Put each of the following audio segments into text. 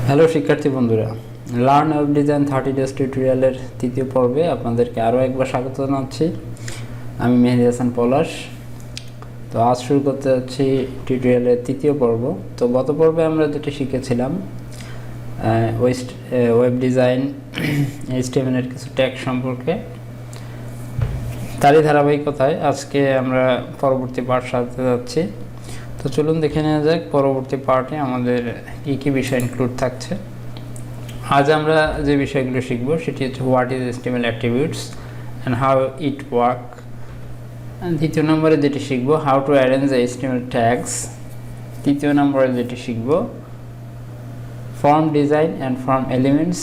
Hello শিক্ষার্থী বন্ধুরা, learn web design 30 days টিউটোরিয়ালের তৃতীয় পর্বে আপনাদেরকে আরও একবার স্বাগত জানাচ্ছি। আমি মেহেদি হাসান পলাশ। তো আজ শুরু করতে যাচ্ছি টিউটোরিয়ালের তৃতীয় পর্ব। তো গত পর্বে আমরা যেটা শিখেছিলাম ওয়েব ডিজাইন HTML এর কিছু ট্যাগ সম্পর্কে, তারই ধারাবাহিকতায় আজকে আমরা পরবর্তী পার্ট সাজাতে যাচ্ছি। তো চলুন দেখে নেওয়া যাক পরবর্তী পার্টে আমাদের কী কী বিষয় ইনক্লুড থাকছে। আজ আমরা যে বিষয়গুলো শিখব সেটি হচ্ছে what is HTML attributes and how it work. দ্বিতীয় নম্বরে যেটি শিখব how to arrange HTML tags. তৃতীয় নম্বরে যেটি শিখব form design and form elements,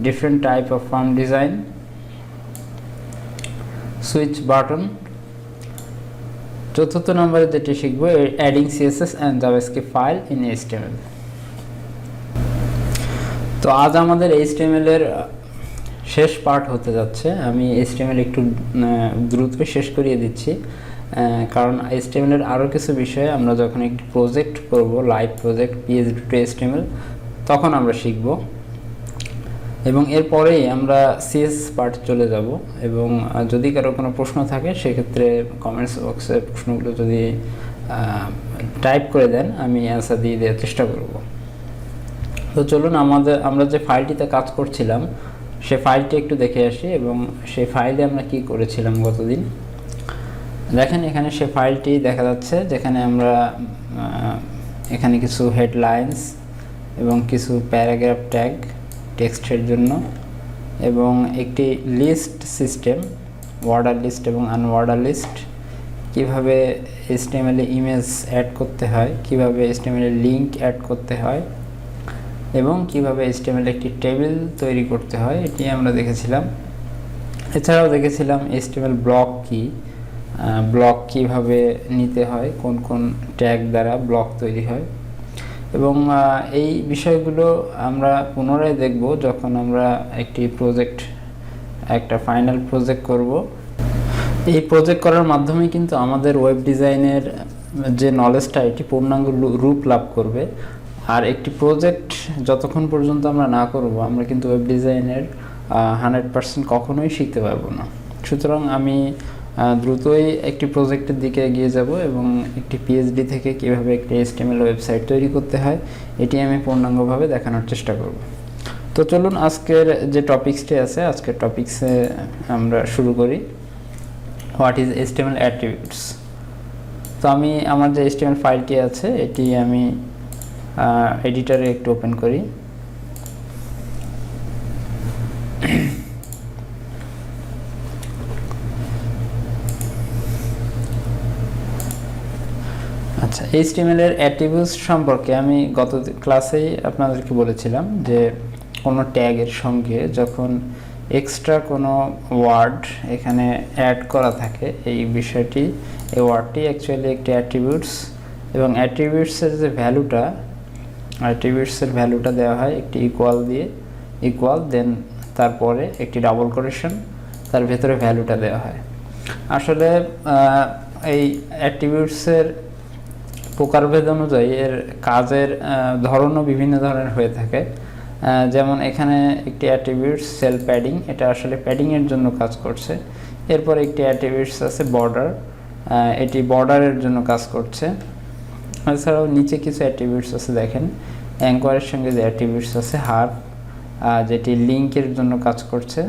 different type of form design, switch button. চতুর্থ নম্বরে যেটি শিখব adding CSS and JavaScript file in HTML। তো আজ আমাদের HTML এর শেষ পার্ট হতে যাচ্ছে। আমি HTML একটু দ্রুত শেষ করিয়ে দিচ্ছি, কারণ HTML এর আরও কিছু বিষয় আমরা যখন একটি প্রজেক্ট করব, live project PHP to HTML, তখন আমরা শিখব এবং এরপরেই আমরা CSS পার্ট চলে যাব। এবং যদি কারো কোনো প্রশ্ন থাকে সেক্ষেত্রে কমেন্টস বক্সে প্রশ্নগুলো যদি টাইপ করে দেন আমি অ্যান্সার দিয়ে দেওয়ার চেষ্টা করব। তো চলুন আমরা যে ফাইলটিতে কাজ করছিলাম সে ফাইলটি একটু দেখে আসি এবং সেই ফাইলে আমরা কি করেছিলাম গতদিন। দেখেন এখানে সে ফাইলটি দেখা যাচ্ছে, যেখানে আমরা এখানে কিছু হেডলাইন্স এবং কিছু প্যারাগ্রাফ ট্যাগ টেক্সটের জন্য এবং একটি লিস্ট সিস্টেম, ওয়ার্ডার লিস্ট এবং আনওয়ার্ডার লিস্ট, কীভাবে HTML এ ইমেজ অ্যাড করতে হয়, কীভাবে HTML এ লিঙ্ক অ্যাড করতে হয় এবং কীভাবে HTML একটি টেবিল তৈরি করতে হয়, এটি আমরা দেখেছিলাম। এছাড়াও দেখেছিলাম HTML ব্লক কি, ব্লক কীভাবে নিতে হয়, কোন কোন ট্যাগ দ্বারা ব্লক তৈরি হয়। এবং এই বিষয়গুলো আমরা পুনরায় দেখব যখন আমরা একটি একটা ফাইনাল প্রজেক্ট করব। এই প্রজেক্ট করার মাধ্যমে কিন্তু আমাদের ওয়েব ডিজাইনের যে নলেজটা এটি পূর্ণাঙ্গ রূপ লাভ করবে। আর একটি প্রজেক্ট যতক্ষণ পর্যন্ত আমরা না করব আমরা কিন্তু ওয়েব ডিজাইনের 100% কখনোই শিখতে পারবো না। সুতরাং আমি দ্রুতই একটি প্রজেক্টের দিকে এগিয়ে যাব এবং একটি PhD থেকে কীভাবে একটি HTML ওয়েবসাইট তৈরি করতে হয় এটি আমি পূর্ণাঙ্গভাবে দেখানোর চেষ্টা করব। তো চলুন আজকের যে টপিক্সটি আছে, আজকের টপিক্সে আমরা শুরু করি হোয়াট ইজ HTML অ্যাট্রিবিউটস। তো আমি আমার যে HTML ফাইলটি আছে এটি আমি এডিটরে একটু ওপেন করি। আচ্ছা, HTML এর অ্যাট্রিবিউটস সম্পর্কে আমি গত ক্লাসেই আপনাদেরকে বলেছিলাম যে কোনো ট্যাগের সঙ্গে যখন এক্সট্রা কোনো ওয়ার্ড এখানে অ্যাড করা থাকে এই বিষয়টি, এই ওয়ার্ডটি অ্যাকচুয়ালি একটি অ্যাট্রিবিউটস এবং অ্যাট্রিবিউটসের যে অ্যাট্রিবিউটসের ভ্যালুটা দেওয়া হয় একটি ইকুয়াল দেন তারপরে একটি ডাবল কোটেশন, তার ভেতরে ভ্যালুটা দেওয়া হয়। আসলে এই অ্যাট্রিবিউটসের প্রকারভেদ অনুযায়ী এর কাজের ধরনও বিভিন্ন ধরনের হয়ে থাকে। যেমন এখানে একটি অ্যাট্রিবিউটস সেল প্যাডিং, এটা আসলে প্যাডিংয়ের জন্য কাজ করছে। এরপর একটি অ্যাট্রিবিউটস আছে বর্ডার, এটি বর্ডারের জন্য কাজ করছে। এছাড়াও নিচে কিছু অ্যাট্রিবিউটস আছে, দেখেন অ্যাঙ্করের সঙ্গে যে অ্যাট্রিবিউটস আছে হার্প, যেটি লিঙ্কের জন্য কাজ করছে।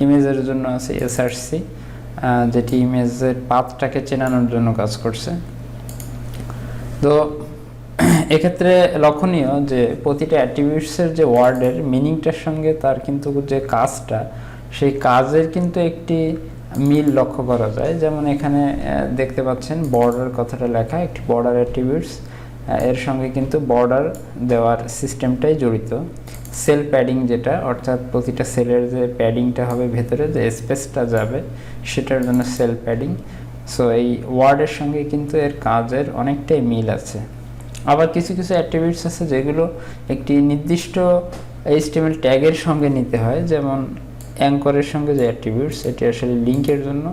ইমেজের জন্য আছে SRC, যেটি ইমেজের পাথটাকে চেনানোর জন্য কাজ করছে। তো এক্ষেত্রে লক্ষণীয় যে প্রতিটা অ্যাট্রিবিউটসের যে ওয়ার্ডের মিনিংটার সঙ্গে তার কিন্তু যে কাজটা, সেই কাজের কিন্তু একটি মিল লক্ষ্য করা যায়। যেমন এখানে দেখতে পাচ্ছেন বর্ডার কথাটা লেখা, একটি বর্ডার অ্যাট্রিবিউটস, এর সঙ্গে কিন্তু বর্ডার দেওয়ার সিস্টেমটাই জড়িত। সেল প্যাডিং যেটা, অর্থাৎ প্রতিটা সেলের যে প্যাডিংটা হবে ভেতরে যে স্পেসটা যাবে সেটার জন্য সেল প্যাডিং। সো এই ওয়ার্ডের সঙ্গে কিন্তু এর কাজের অনেকটাই মিল আছে। আবার কিছু কিছু অ্যাট্রিবিউটস আছে যেগুলো একটি নির্দিষ্ট HTML ট্যাগের সঙ্গে নিতে হয়, যেমন অ্যাঙ্করের সঙ্গে যে অ্যাট্রিবিউটস এটি আসলে লিঙ্কের জন্য।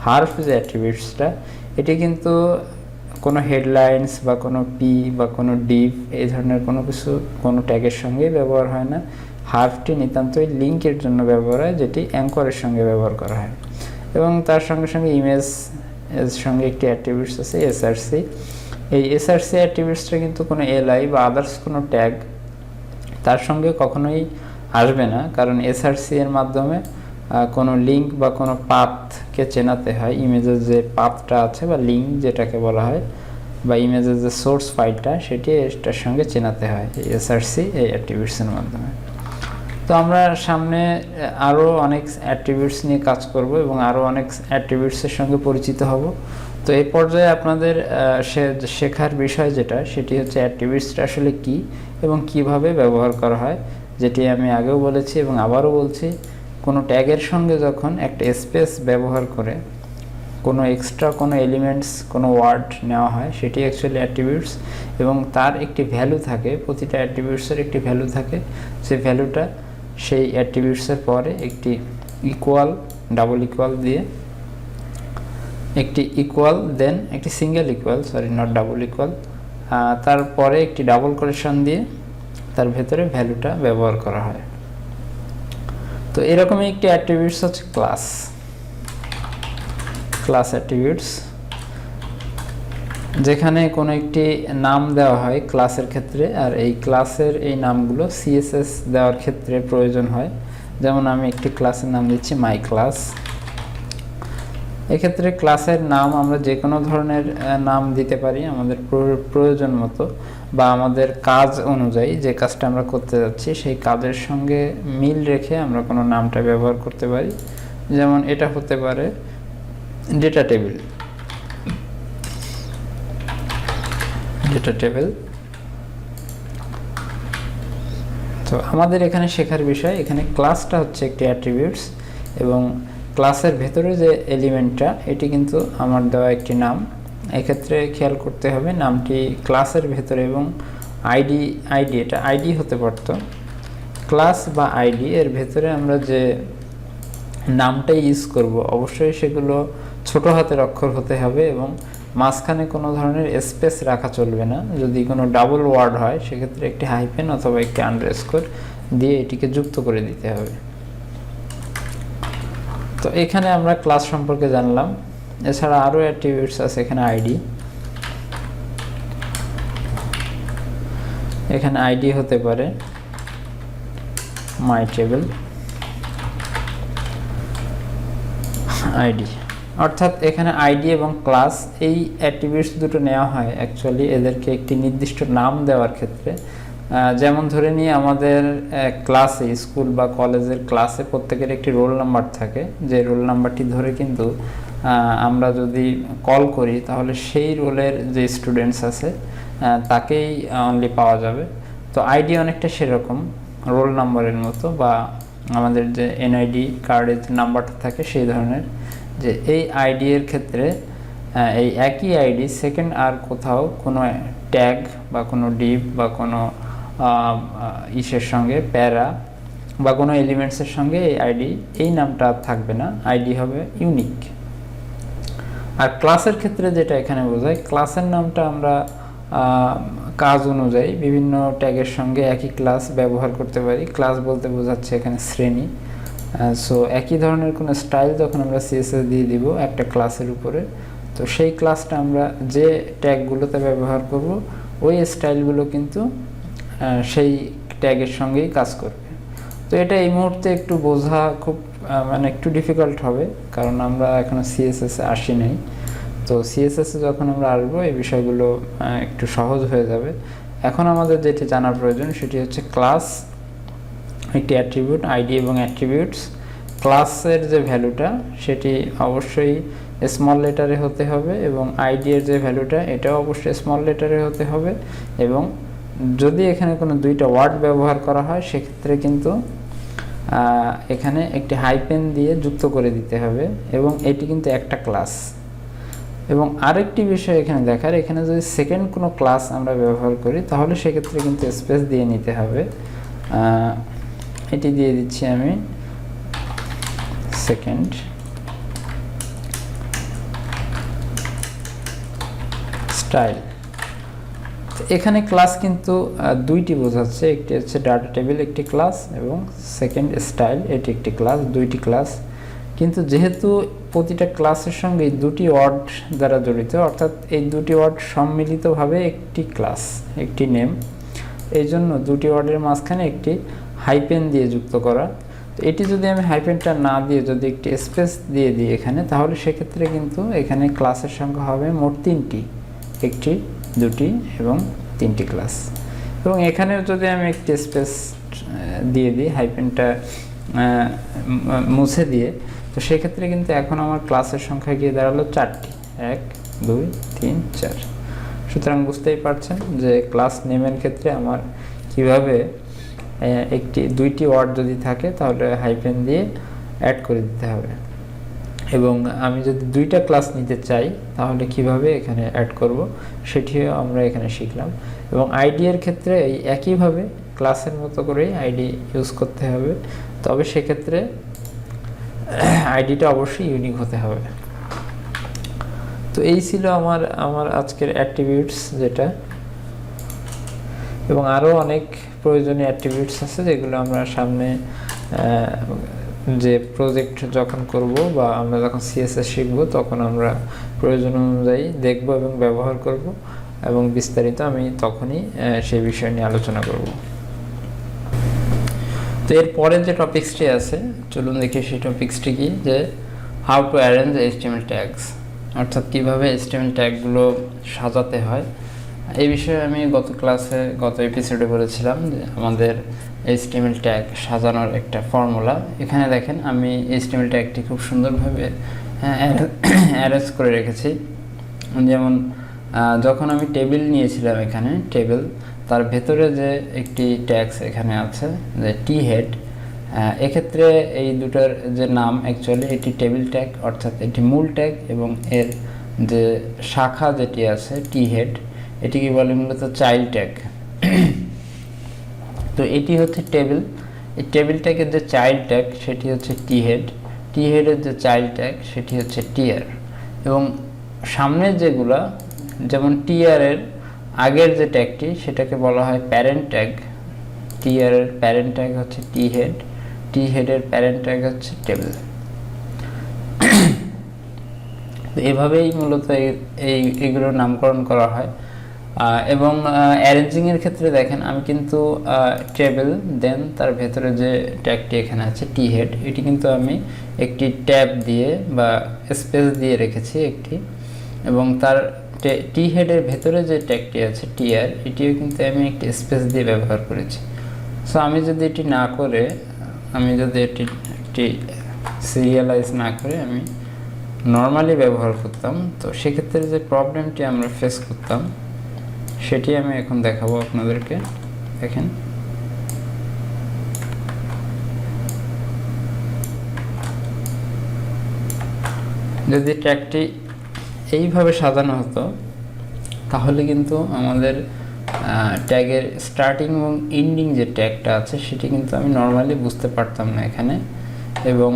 হার্প যে অ্যাট্রিবিউটসটা এটি কিন্তু কোনো হেডলাইন্স বা কোনো পি বা কোনো ডিভ এই ধরনের কোনো কিছু কোনো ট্যাগের সঙ্গেই ব্যবহার হয় না। হার্ফটি নিতান্তই লিঙ্কের জন্য ব্যবহার হয়, যেটি অ্যাঙ্করের সঙ্গে ব্যবহার করা হয়। এবং তার সঙ্গে সঙ্গে ইমেজ এর সঙ্গে একটি অ্যাট্রিবিউটস আছে এসআরসি। এই এসআরসি অ্যাট্রিবিউটসটা কিন্তু কোনো এলআই বা আদার্স কোনো ট্যাগ তার সঙ্গে কখনোই আসবে না, কারণ এসআরসি এর মাধ্যমে কোনো লিঙ্ক বা কোনো পাথকে চেনাতে হয়। ইমেজের যে পাথটা আছে বা লিঙ্ক যেটাকে বলা হয়, বা ইমেজের যে সোর্স ফাইলটা সেটি এটার সঙ্গে চেনাতে হয় এই এসআরসি এই অ্যাট্রিবিউটসের মাধ্যমে। তো আমরা সামনে আরও অনেক অ্যাট্রিবিউটস নিয়ে কাজ করব এবং আরও অনেক অ্যাট্রিবিউটসের সঙ্গে পরিচিত হব। তো এই পর্যায়ে আপনাদের শেখার বিষয় যেটা, সেটি হচ্ছে অ্যাট্রিবিউটসটা আসলে কী এবং কিভাবে ব্যবহার করা হয়, যেটি আমি আগেও বলেছি এবং আবারও বলছি। কোনো ট্যাগের সঙ্গে যখন একটা স্পেস ব্যবহার করে কোনো এক্সট্রা কোনো এলিমেন্টস কোনো ওয়ার্ড নেওয়া হয়, সেটি অ্যাকচুয়ালি অ্যাট্রিবিউটস, এবং তার একটি ভ্যালু থাকে, প্রতিটা অ্যাট্রিবিউটসের একটি ভ্যালু থাকে। সেই ভ্যালুটা সেই অ্যাট্রিবিউটসের পরে একটি ইকুয়াল, ডাবল ইকুয়াল দিয়ে একটি ইকুয়াল, দেন একটি single equal, sorry not double equal, তারপরে একটি ডাবল কোটেশন দিয়ে তার ভেতরে ভ্যালুটা ব্যবহার করা হয়। তো এরকমই একটি অ্যাট্রিবিউটস হচ্ছে ক্লাস অ্যাট্রিবিউটস, যেখানে কোনো একটি নাম দেওয়া হয় ক্লাসের ক্ষেত্রে, আর এই ক্লাসের এই নামগুলো সিএসএস দেওয়ার ক্ষেত্রে প্রয়োজন হয়। যেমন আমি একটি ক্লাসের নাম দিচ্ছি মাই ক্লাস। এক্ষেত্রে ক্লাসের নাম আমরা যে কোনো ধরনের নাম দিতে পারি আমাদের প্রয়োজন মতো, বা আমাদের কাজ অনুযায়ী, যে কাজটা আমরা করতে যাচ্ছি সেই কাজের সঙ্গে মিল রেখে আমরা কোনো নামটা ব্যবহার করতে পারি। যেমন এটা হতে পারে ডেটা টেবিল। তো আমাদের এখানে শেখার বিষয়, এখানে ক্লাসটা হচ্ছে একটি অ্যাট্রিবিউটস, এবং ক্লাসের ভেতরে যে এলিমেন্টটা এটি কিন্তু আমার দেওয়া একটি নাম। এক্ষেত্রে খেয়াল করতে হবে নামটি ক্লাসের ভেতরে, এবং আইডি এটা আইডি হতে পারত। ক্লাস বা আইডি এর ভেতরে আমরা যে নামটা ইউজ করব অবশ্যই সেগুলো ছোট হাতের অক্ষর হতে হবে, এবং মাঝখানে কোনো ধরনের স্পেস রাখা চলবে না। যদি কোনো ডাবল ওয়ার্ড হয় সেক্ষেত্রে একটি হাইফেন অথবা একটি আন্ডারস্কোর দিয়ে এটিকে যুক্ত করে দিতে হবে। তো এখানে আমরা ক্লাস সম্পর্কে জানলাম। এছাড়া আরও অ্যাট্রিবিউটস আছে এখানে আইডি। এখানে আইডি হতে পারে মাই টেবিল আইডি, অর্থাৎ এখানে আইডি এবং ক্লাস এই অ্যাট্রিবিউটস দুটো নেওয়া হয় অ্যাকচুয়ালি এদেরকে একটি নির্দিষ্ট নাম দেওয়ার ক্ষেত্রে। যেমন ধরে নিয়ে আমাদের ক্লাসে, স্কুল বা কলেজের ক্লাসে প্রত্যেকের একটি রোল নাম্বার থাকে, যে রোল নাম্বারটি ধরে কিন্তু আমরা যদি কল করি তাহলে সেই রোলের যে স্টুডেন্টস আছে তাকেই অনলি পাওয়া যাবে। তো আইডি অনেকটা সেরকম রোল নাম্বারের মতো, বা আমাদের যে এনআইডি কার্ডের যে নাম্বারটা থাকে সেই ধরনের। যে এই আইডি এর ক্ষেত্রে এই একই আইডি সেকেন্ড আর কোথাও কোনো ট্যাগ বা কোনো ডিভ বা কোনো ইসের সঙ্গে প্যারা বা কোনো এলিমেন্টসের সঙ্গে এই আইডি এই নামটা থাকবে না, আইডি হবে ইউনিক। আর ক্লাসের ক্ষেত্রে যেটা এখানে বোঝায়, ক্লাসের নামটা আমরা কাজ অনুযায়ী বিভিন্ন ট্যাগের সঙ্গে একই ক্লাস ব্যবহার করতে পারি। ক্লাস বলতে বোঝাচ্ছে এখানে শ্রেণী। সো একই ধরনের কোনো স্টাইল যখন আমরা সিএসএস দিয়ে দিব একটা ক্লাসের উপরে, তো সেই ক্লাসটা আমরা যে ট্যাগগুলোতে ব্যবহার করব ওই স্টাইলগুলো কিন্তু সেই ট্যাগের সঙ্গেই কাজ করবে। তো এটা এই মুহূর্তে একটু বোঝা খুব মানে একটু ডিফিকাল্ট হবে, কারণ আমরা এখনো সিএসএসে আসি নাই। তো সিএসএসে যখন আমরা আসবো এই বিষয়গুলো একটু সহজ হয়ে যাবে। এখন আমাদের যেটি জানার প্রয়োজন সেটি হচ্ছে ক্লাস একটি অ্যাট্রিবিউট, আইডি এবং অ্যাট্রিবিউটস। ক্লাসের যে ভ্যালুটা সেটি অবশ্যই স্মল লেটারে হতে হবে, এবং আইডি এর যে ভ্যালুটা এটাও অবশ্যই স্মল লেটারে হতে হবে, এবং যদি এখানে কোনো দুইটা ওয়ার্ড ব্যবহার করা হয় সেক্ষেত্রে কিন্তু এখানে একটি হাইপেন দিয়ে যুক্ত করে দিতে হবে, এবং এটি কিন্তু একটা ক্লাস। এবং আরেকটি বিষয় এখানে দেখার, এখানে যদি সেকেন্ড কোনো ক্লাস আমরা ব্যবহার করি তাহলে সেক্ষেত্রে কিন্তু স্পেস দিয়ে নিতে হবে। এটি দিয়ে দিচ্ছি আমি স্টাইল। এখানে ক্লাস কিন্তু দুইটি বোঝাচ্ছে, একটি হচ্ছে ডাটা টেবিল একটি ক্লাস এবং সেকেন্ড স্টাইল এটি একটি ক্লাস, দুইটি ক্লাস। কিন্তু যেহেতু প্রতিটা ক্লাসের সঙ্গে এই দুটি ওয়ার্ড দ্বারা জড়িত, অর্থাৎ এই দুটি ওয়ার্ড সম্মিলিতভাবে একটি ক্লাস, একটি নেম, এই জন্য দুটি ওয়ার্ডের মাঝখানে একটি হাইপেন দিয়ে যুক্ত করা। তো এটি যদি আমি হাইপেনটা না দিয়ে যদি একটি স্পেস দিয়ে দিই এখানে, তাহলে সেক্ষেত্রে কিন্তু এখানে ক্লাসের সংখ্যা হবে মোট 3টি, একটি, দুটি এবং 3টি ক্লাস। এবং এখানেও যদি আমি একটি স্পেস দিয়ে দিই হাইপেনটা মুছে দিয়ে, তো সেক্ষেত্রে কিন্তু এখন আমার ক্লাসের সংখ্যা গিয়ে দাঁড়ালো 4টি, 1 2 3 4। সুতরাং বুঝতেই পারছেন যে ক্লাস নেমের ক্ষেত্রে আমার কিভাবে দুইটি ওয়ার্ড যদি থাকে তাহলে হাইপেন দিয়ে অ্যাড করে দিতে হবে, এবং আমি যদি দুইটা ক্লাস নিতে চাই তাহলে কিভাবে এখানে অ্যাড করব সেটিও আমরা এখানে শিখলাম। এবং আইডি এর ক্ষেত্রে এই একইভাবে ক্লাসের মতো করেই আইডি ইউজ করতে হবে, তবে সেক্ষেত্রে আইডিটা অবশ্যই ইউনিক হতে হবে। তো এই ছিল আমার আজকের অ্যাট্রিবিউটস যেটা, এবং আরও অনেক প্রয়োজনীয় অ্যাট্রিবিউটস আছে যেগুলো আমরা সামনে যে প্রজেক্ট যখন করব বা আমরা যখন সিএসএস শিখব তখন আমরা প্রয়োজন অনুযায়ী দেখব এবং ব্যবহার করব, এবং বিস্তারিত আমি তখনই সেই বিষয় নিয়ে আলোচনা করব। তো এর পরের যে টপিক্সটি আছে চলুন দেখি সেই টপিক্সটি কি, যে how to arrange HTML tags, অর্থাৎ কীভাবে এইচটিএমএল ট্যাগগুলো সাজাতে হয়। এই বিষয়ে আমি গত এপিসোডে বলেছিলাম যে আমাদের এইচটিএমএল ট্যাগ সাজানোর একটা ফর্মুলা। এখানে দেখেন আমি এইচটিএমএল ট্যাগটি খুব সুন্দরভাবে অ্যারেঞ্জ করে রেখেছি। যেমন যখন আমি টেবিল নিয়েছিলাম, এখানে টেবিল, তার ভেতরে যে একটি ট্যাগস এখানে আছে যে টি হেড, এক্ষেত্রে এই দুটোর যে নাম অ্যাকচুয়ালি এটি টেবিল ট্যাগ, অর্থাৎ এটি মূল ট্যাগ, এবং এর যে শাখা যেটি আছে টি হেড, এটিকে বলে মূলত চাইল্ড ট্যাগ। তো এটি হচ্ছে টেবিল, এই টেবিল ট্যাগের যে চাইল্ড ট্যাগ সেটি হচ্ছে টি হেড, টি হেডের যে চাইল্ড ট্যাগ সেটি হচ্ছে টিআর, এবং সামনের যেগুলা যেমন টিআর এর আগের যে ট্যাগটি সেটাকে বলা হয় প্যারেন্ট ট্যাগ, টিআর এর প্যারেন্ট ট্যাগ হচ্ছে টি হেড, টি হেডের প্যারেন্ট ট্যাগ হচ্ছে টেবিল। তো এভাবেই মূলত এইগুলোর নামকরণ করা হয়। এবং অ্যারেঞ্জিংয়ের ক্ষেত্রে দেখেন আমি কিন্তু টেবিল, দেন তার ভেতরে যে ট্যাগটি এখানে আছে টি হেড, এটি কিন্তু আমি একটি ট্যাব দিয়ে বা স্পেস দিয়ে রেখেছি একটি, এবং তার টি হেডের ভেতরে যে ট্যাগটি আছে টিআর, এটিও কিন্তু আমি একটি স্পেস দিয়ে ব্যবহার করেছি। সো আমি যদি এটি না করে, আমি যদি একটি সিরিয়ালাইজ না করে আমি নর্মালি ব্যবহার করতাম, তো সেক্ষেত্রে যে প্রবলেমটি আমরা ফেস করতাম সেটি আমি এখন দেখাবো আপনাদেরকে। দেখেন যদি ট্যাগটি এইভাবে সাজানো হতো তাহলে কিন্তু আমাদের ট্যাগের স্টার্টিং এবং এন্ডিং যে ট্যাগটা আছে সেটি কিন্তু আমি নর্মালি বুঝতে পারতাম না এখানে, এবং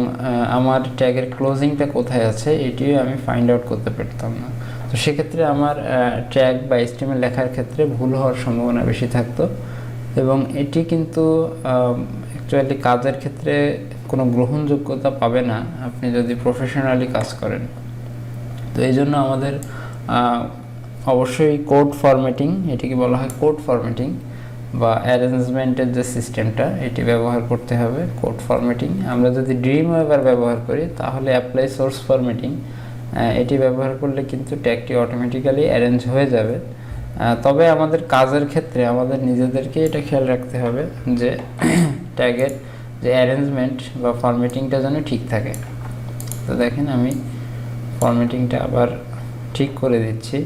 আমার ট্যাগের ক্লোজিংটা কোথায় আছে এটিও আমি ফাইন্ড আউট করতে পারতাম না। তো সেক্ষেত্রে আমার ট্যাগ বা এইচটিএমএল লেখার ক্ষেত্রে ভুল হওয়ার সম্ভাবনা বেশি থাকতো, এবং এটি কিন্তু অ্যাকচুয়ালি কাজের ক্ষেত্রে কোনো গ্রহণযোগ্যতা পাবে না আপনি যদি প্রফেশনালি কাজ করেন। তো এই জন্য আমাদের অবশ্যই কোড ফরম্যাটিং, এটিকে বলা হয় কোড ফরম্যাটিং বা অ্যারেঞ্জমেন্টের যে সিস্টেমটা এটি ব্যবহার করতে হবে। কোড ফরম্যাটিং আমরা যদি ড্রিমওয়েভার ব্যবহার করি তাহলে অ্যাপ্লাই সোর্স ফরম্যাটিং, এটি ব্যবহার করলে কিন্তু ট্যাগটি অটোমেটিক্যালি অ্যারেঞ্জ হয়ে যাবে। তবে আমাদের কাজের ক্ষেত্রে আমাদের নিজেদেরকে এটা খেয়াল রাখতে হবে যে ট্যাগের যে অ্যারেঞ্জমেন্ট বা ফরম্যাটিংটা যেন ঠিক থাকে। তো দেখেন আমি ফরম্যাটিংটা আবার ঠিক করে দিচ্ছি।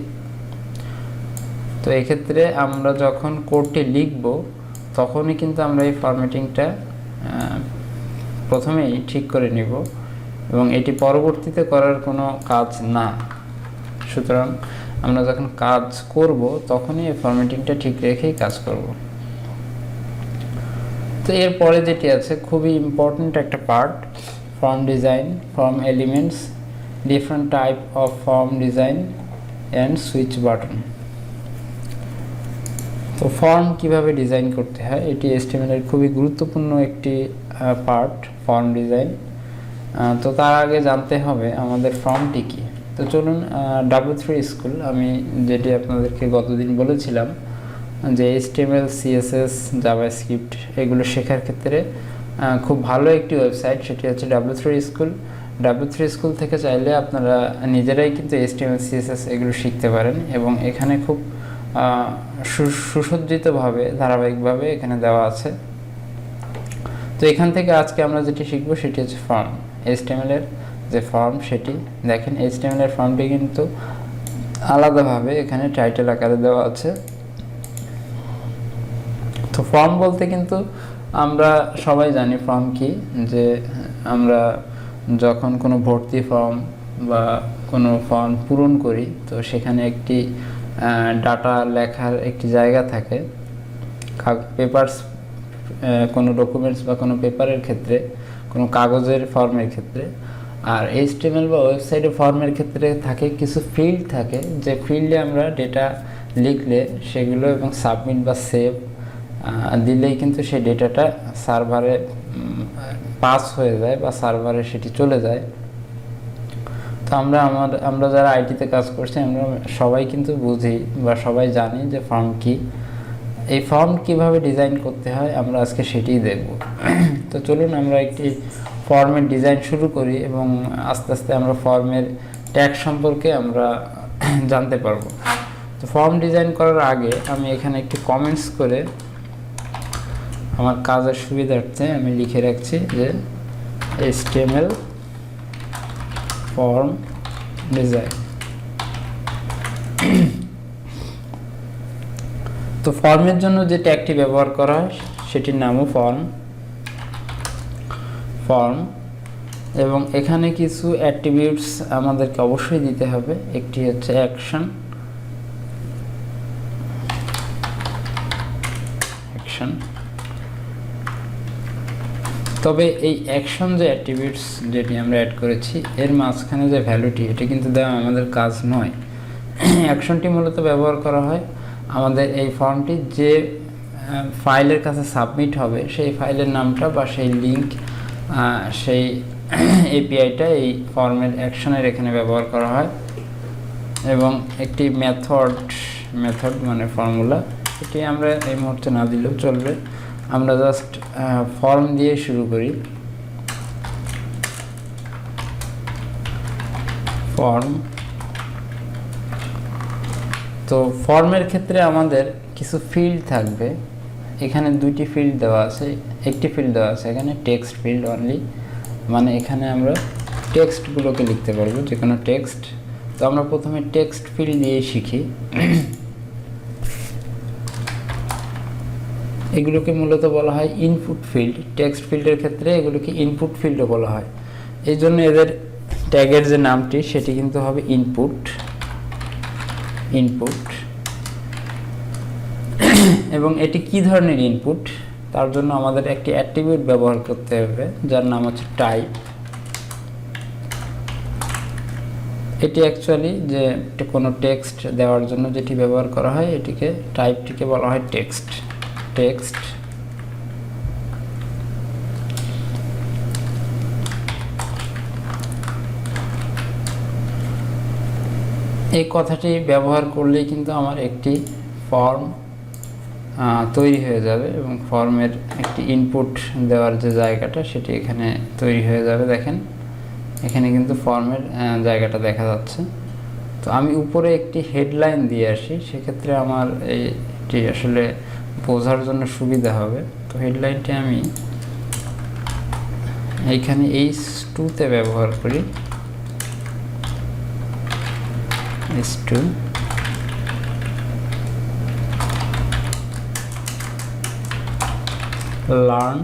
তো এক্ষেত্রে আমরা যখন কোডটি লিখব তখনই কিন্তু আমরা এই ফরম্যাটিংটা প্রথমেই ঠিক করে নিব, এবং এটি পরবর্তীতে করার কোনো কাজ না। সুতরাং আমরা যখন কাজ করব তখনই এই ফরম্যাটিংটা ঠিক রেখেই কাজ করব। তো এরপরে যেটি আছে খুবই ইম্পর্ট্যান্ট একটা part, form design, form elements, different type of form design and switch button. তো ফর্ম কিভাবে ডিজাইন করতে হয়, এটি HTML এর খুবই গুরুত্বপূর্ণ একটি পার্ট, ফর্ম ডিজাইন। তো তার আগে জানতে হবে আমাদের ফর্মটি কী। তো চলুন, W3 স্কুল, আমি যেটি আপনাদেরকে গতদিন বলেছিলাম যে HTML, CSS, জাভাস্ক্রিপ্ট এগুলো শেখার ক্ষেত্রে খুব ভালো একটি ওয়েবসাইট, সেটি হচ্ছে W3 স্কুল। W3 স্কুল থেকে চাইলে আপনারা নিজেরাই কিন্তু HTML, CSS এগুলো শিখতে পারেন, এবং এখানে খুব সুসজ্জিতভাবে, ধারাবাহিকভাবে এখানে দেওয়া আছে। তো এখান থেকে আজকে আমরা যেটি শিখব সেটি হচ্ছে ফর্ম, HTML এর যে ফর্ম সেটি। দেখেন HTML এর ফর্মটি কিন্তু আলাদাভাবে এখানে টাইটেল আকারে দেওয়া আছে। তো ফর্ম বলতে কিন্তু আমরা সবাই জানি ফর্ম কি, যে আমরা যখন কোনো ভর্তি ফর্ম বা কোনো ফর্ম পূরণ করি, তো সেখানে একটি ডাটা লেখার একটি জায়গা থাকে। পেপারস, কোনো ডকুমেন্টস বা কোনো পেপারের ক্ষেত্রে, কোনো কাগজের ফর্মের ক্ষেত্রে। আর HTML বা ওয়েবসাইটে ফর্মের ক্ষেত্রে থাকে কিছু ফিল্ড থাকে, যে ফিল্ডে আমরা ডেটা লিখলে সেগুলো এবং সাবমিট বা সেভ দিলেই কিন্তু সেই ডেটাটা সার্ভারে পাস হয়ে যায় বা সার্ভারে সেটি চলে যায়। তো আমরা যারা আইটিতে কাজ করছি, আমরা সবাই কিন্তু বুঝি বা সবাই জানি যে ফর্ম কি। এই ফর্ম কিভাবে ডিজাইন করতে হয় আমরা আজকে সেটিই দেখব। তো চলুন আমরা একটি ফর্মের ডিজাইন শুরু করি, এবং আস্তে আস্তে আমরা ফর্মের ট্যাগ সম্পর্কে আমরা জানতে পারবো। তো ফর্ম ডিজাইন করার আগে আমি এখানে একটি কমেন্টস করে আমার কাজের সুবিধার্থে আমি লিখে রাখছি যে HTML ফর্ম ডিজাইন। তো ফর্মের জন্য যে ট্যাগটি ব্যবহার করা হয় সেটির নামও ফর্ম, এবং এখানে কিছু অ্যাট্রিবিউটস আমাদেরকে অবশ্যই দিতে হবে। একটি হচ্ছে অ্যাকশন, তবে এই অ্যাকশন যে অ্যাট্রিবিউটস যেটি আমরা অ্যাড করেছি, এর মাঝখানে যে ভ্যালুটি, এটা কিন্তু দেওয়া আমাদের কাজ নয়। অ্যাকশনটি মূলত ব্যবহার করা হয় আমাদের এই ফর্মটি যে ফাইলের কাছে সাবমিট হবে সেই ফাইলের নামটা বা সেই লিঙ্ক, সেই এপিআইটা এই ফর্মের অ্যাকশনের এখানে ব্যবহার করা হয়। এবং একটি মেথড মানে ফর্মুলা, এটি আমরা এই মুহূর্তে না দিলেও চলবে। আমরা জাস্ট ফর্ম দিয়ে শুরু করি। ফর্ম, তো ফর্মের ক্ষেত্রে আমাদের কিছু ফিল্ড থাকবে। এখানে দুইটি ফিল্ড দেওয়া আছে, একটি ফিল্ড দেওয়া আছে এখানে টেক্সট ফিল্ড অনলি, মানে এখানে আমরা টেক্সটগুলোকে লিখতে পারবো, যে কোনো টেক্সট। তো আমরা প্রথমে টেক্সট ফিল্ড দিয়ে শিখি। এগুলোকে মূলত বলা হয় ইনপুট ফিল্ড। টেক্সট ফিল্ডের ক্ষেত্রে এগুলোকে ইনপুট ফিল্ডও বলা হয়। এই জন্য এদের ট্যাগের যে নামটি সেটি কিন্তু হবে ইনপুট। এবং এটি কি ধরনের ইনপুট, তার জন্য আমাদের একটি অ্যাট্রিবিউট ব্যবহার করতে হবে যার নাম হচ্ছে টাইপ। এটি অ্যাকচুয়ালি যে কোনো টেক্সট দেওয়ার জন্য যেটি ব্যবহার করা হয়, এটিকে টাইপটিকে বলা হয় টেক্সট। এই কথাটি ব্যবহার করলেই কিন্তু আমার একটি ফর্ম তৈরি হয়ে যাবে, এবং ফর্মের একটি ইনপুট দেওয়ার যে জায়গাটা সেটি এখানে তৈরি হয়ে যাবে। দেখেন এখানে কিন্তু ফর্মের জায়গাটা দেখা যাচ্ছে। তো আমি উপরে একটি হেডলাইন দিয়ে আসি, সেক্ষেত্রে আমার এটি আসলে বোঝার জন্য সুবিধা হবে। তো হেডলাইনটি আমি এইখানে H2-তে ব্যবহার করি। H2, learn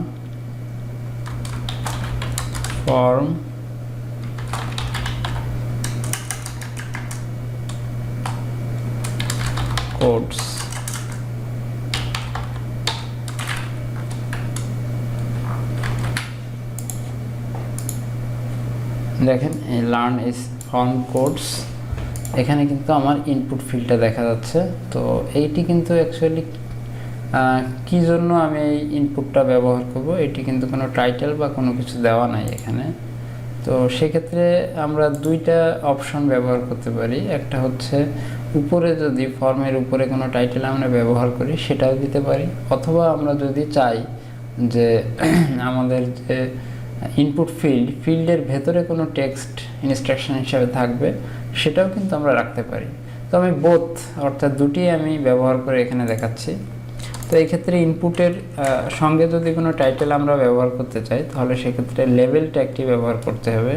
form codes. দেখেন এই লার্ন ইজ ফর্ম কোডস, এখানে কিন্তু আমার ইনপুট ফিল্ডটা দেখা যাচ্ছে। তো এইটি কিন্তু অ্যাকচুয়ালি কি জন্য আমি এই ইনপুটটা ব্যবহার করব, এটি কিন্তু কোনো টাইটেল বা কোনো কিছু দেওয়া নাই এখানে। তো সেক্ষেত্রে আমরা দুইটা অপশন ব্যবহার করতে পারি। একটা হচ্ছে উপরে যদি ফর্মের উপরে কোনো টাইটেল আমরা ব্যবহার করি সেটাও দিতে পারি, অথবা আমরা যদি চাই যে আমাদের যে ইনপুট ফিল্ডের ভেতরে কোনো টেক্সট ইনস্ট্রাকশন হিসাবে থাকবে সেটাও কিন্তু আমরা রাখতে পারি। তো আমি অর্থাৎ দুটি আমি ব্যবহার করে এখানে দেখাচ্ছি। তো এই ক্ষেত্রে ইনপুটের সঙ্গে যদি কোনো টাইটেল আমরা ব্যবহার করতে চাই তাহলে সেক্ষেত্রে লেভেল ট্যাগটি ব্যবহার করতে হবে,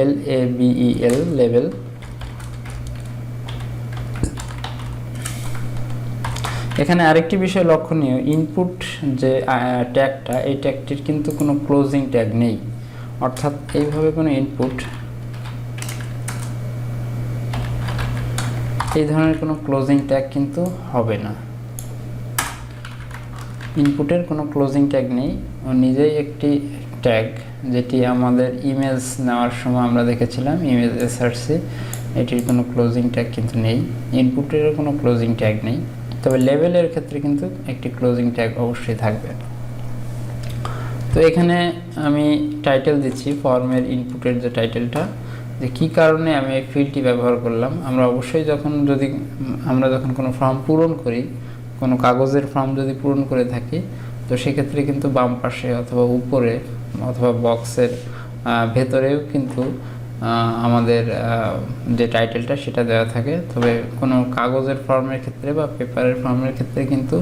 LABEL লেভেল। এখানে আরেকটি বিষয় লক্ষণীয়, ইনপুট যে ট্যাগটা, এই ট্যাগটির কিন্তু কোনো ক্লোজিং ট্যাগ নেই, অর্থাৎ এইভাবে কোনো ইনপুট এই ধরনের কোনো ক্লোজিং ট্যাগ কিন্তু হবে না। ইনপুটের কোনো ক্লোজিং ট্যাগ নেই, ও নিজেই একটি ট্যাগ, যেটি আমাদের ইমেজ নেওয়ার সময় আমরা দেখেছিলাম, ইমেজ এসআরসি, এটির কোনো ক্লোজিং ট্যাগ কিন্তু নেই। ইনপুটেরও কোনো ক্লোজিং ট্যাগ নেই, তবে লেভেলের ক্ষেত্রে কিন্তু একটি ক্লোজিং ট্যাগ অবশ্যই থাকবে। তো এখানে আমি টাইটেল দিচ্ছি ফর্মের ইনপুটের যে টাইটেলটা, যে কী কারণে আমি এই ফিল্ডটি ব্যবহার করলাম। আমরা অবশ্যই আমরা যখন কোনো ফর্ম পূরণ করি, কোনো কাগজের ফর্ম যদি পূরণ করে থাকি, তো সেক্ষেত্রে কিন্তু বাম পাশে অথবা উপরে অথবা বক্সের ভেতরেও কিন্তু আমাদের যে টাইটেলটা সেটা দেওয়া থাকে। তবে কোনো কাগজের ফর্মের ক্ষেত্রে বা পেপারের ফর্মের ক্ষেত্রে কিন্তু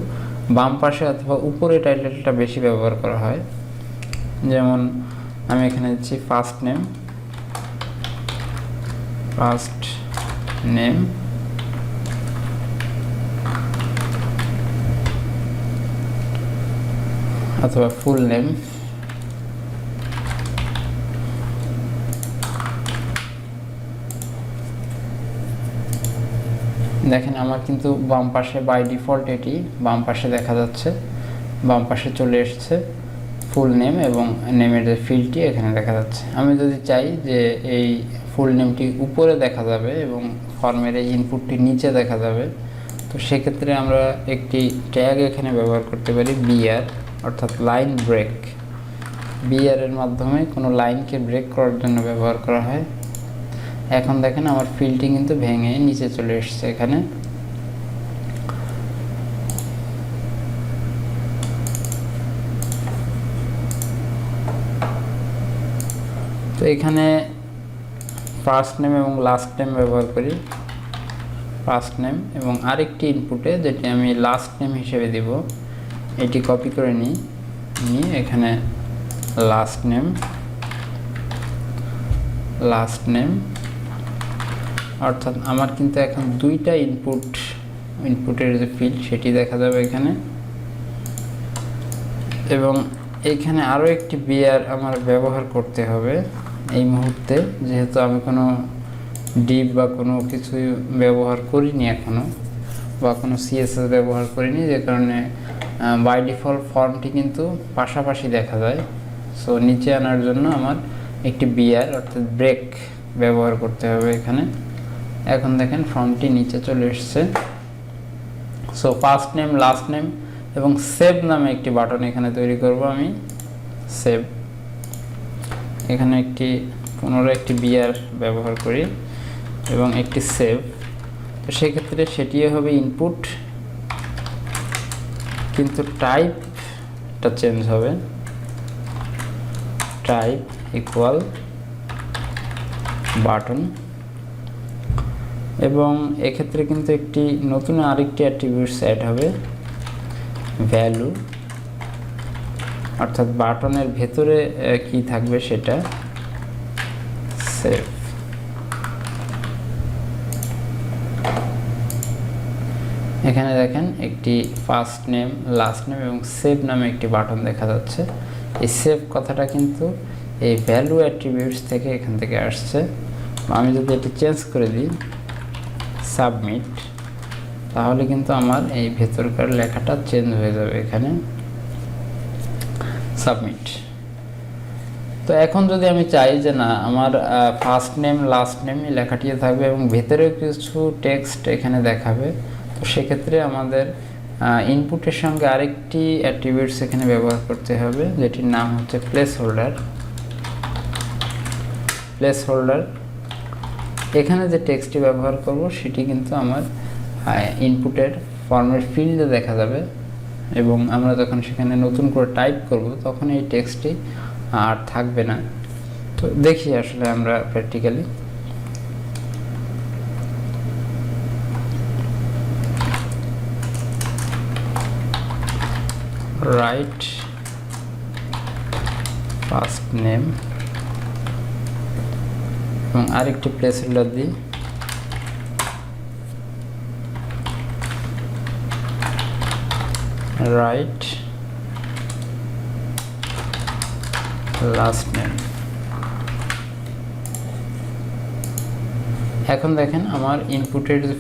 বাম পাশে অথবা উপরে টাইটেলটা বেশি ব্যবহার করা হয়। যেমন আমি এখানে দিচ্ছি ফার্স্ট নেম, অথবা ফুল নেম। দেখেন আমার কিন্তু বাম পাশে বাই ডিফল্ট এটি বাম পাশে দেখা যাচ্ছে, বাম পাশে চলে এসেছে ফুল নেম, এবং নেমের যে ফিল্ডটি এখানে দেখা যাচ্ছে। আমি যদি চাই যে এই ফুল নেমটি উপরে দেখা যাবে এবং ফর্মের এই ইনপুটটি নিচে দেখা যাবে, তো সেক্ষেত্রে আমরা একটি ট্যাগ এখানে ব্যবহার করতে পারি, বিআর, অর্থাৎ লাইন ব্রেক। বিআর এর মাধ্যমে কোনো লাইনকে ব্রেক করার জন্য ব্যবহার করা হয়। এখন দেখেন আমার ফিল্ডটি কিন্তু ভেঙে নিচে চলে এসেছে এখানে। তো এখানে ফার্স্ট নেম এবং লাস্ট নেম ব্যবহার করি, ফার্স্ট নেম, এবং আরেকটি ইনপুটে যেটি আমি লাস্ট নেম হিসেবে দিব, এটি কপি করে নিয়ে এখানে লাস্ট নেম, অর্থাৎ আমার কিন্তু এখন দুইটা ইনপুটের যে ফিল্ড সেটি দেখা যাবে এখানে। এবং এইখানে আরও একটি বিআর আমার ব্যবহার করতে হবে এই মুহূর্তে, যেহেতু আমি কোনো ডিপ বা কোনো কিছু ব্যবহার করিনি এখনও, বা কোনো সিএসএস ব্যবহার করিনি, যে কারণে বাই ডিফল্ট ফর্মটি কিন্তু পাশাপাশি দেখা যায়। সো নিচে আনার জন্য আমার একটি বিআর অর্থাৎ ব্রেক ব্যবহার করতে হবে এখানে। এখন দেখেন ফর্মটি নিচে চলে এসছে। So first name, last name এবং সেভ নামে একটি বাটন এখানে তৈরি করব আমি, সেভ। এখানে পুনরায় একটি বিআর ব্যবহার করি এবং একটি সেভ। তো সেক্ষেত্রে সেটিও হবে ইনপুট, কিন্তু টাইপটা চেঞ্জ হবে, টাইপ ইকুয়াল বাটন। এবং এক্ষেত্রে কিন্তু নতুন আরেকটি অ্যাট্রিবিউটস অ্যাড হবে, ভ্যালু, অর্থাৎ বাটনের ভেতরে কি থাকবে সেটা, সেভ। এখানে দেখেন একটি ফার্স্ট নেম, লাস্ট নেম এবং সেভ নামে একটি বাটন দেখা যাচ্ছে। এই সেভ কথাটা কিন্তু এই ভ্যালু অ্যাট্রিবিউটস থেকে এখান থেকে আসছে। আমি যদি এটি চেঞ্জ করে দিই সাবমিট, তাহলে কিন্তু আমার এই ভেতরকার লেখাটা চেঞ্জ হয়ে যাবে এখানে, সাবমিট। তো এখন যদি আমি চাই যে না আমার ফার্স্ট নেম লাস্ট নেম এই লেখাটিও থাকবে এবং ভেতরেও কিছু টেক্সট এখানে দেখাবে, তো সেক্ষেত্রে আমাদের ইনপুটের সঙ্গে আরেকটি অ্যাট্রিবিউটস এখানে ব্যবহার করতে হবে, যেটির নাম হচ্ছে প্লেস হোল্ডার। এখানে যে টেক্সটটি ব্যবহার করব সেটি কিন্তু আমার ইনপুটের ফর্মের ফিল্ডে দেখা যাবে, এবং আমরা যখন সেখানে নতুন করে টাইপ করব তখন এই টেক্সটটি আর থাকবে না। তো দেখি আসলে আমরা প্র্যাকটিক্যালি। রাইট ফার্স্ট নেম এবং আরেকটি প্লেস হোল্ডার দিই, রাইট লাস্ট নেম। এখন দেখেন আমার ইনপুটের যে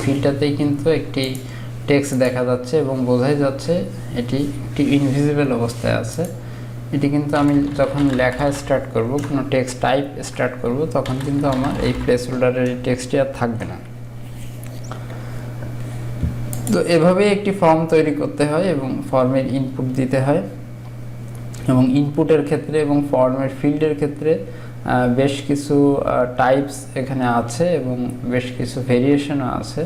ফিল্ডটাতেই কিন্তু একটি টেক্সট দেখা যাচ্ছে এবং বোঝাই যাচ্ছে এটি একটি ইনভিজিবল অবস্থায় আছে। এটি কিন্তু আমি যখন লেখা স্টার্ট করব, কোনো টেক্সট টাইপ স্টার্ট করব, তখন কিন্তু আমার এই প্লেস হোল্ডারের এই টেক্সটটি আর থাকবে না। তো এভাবেই একটি ফর্ম তৈরি করতে হয় এবং ফর্মের ইনপুট দিতে হয়, এবং ইনপুটের ক্ষেত্রে এবং ফর্মের ফিল্ডের ক্ষেত্রে বেশ কিছু টাইপস এখানে আছে এবং বেশ কিছু ভেরিয়েশনও আছে।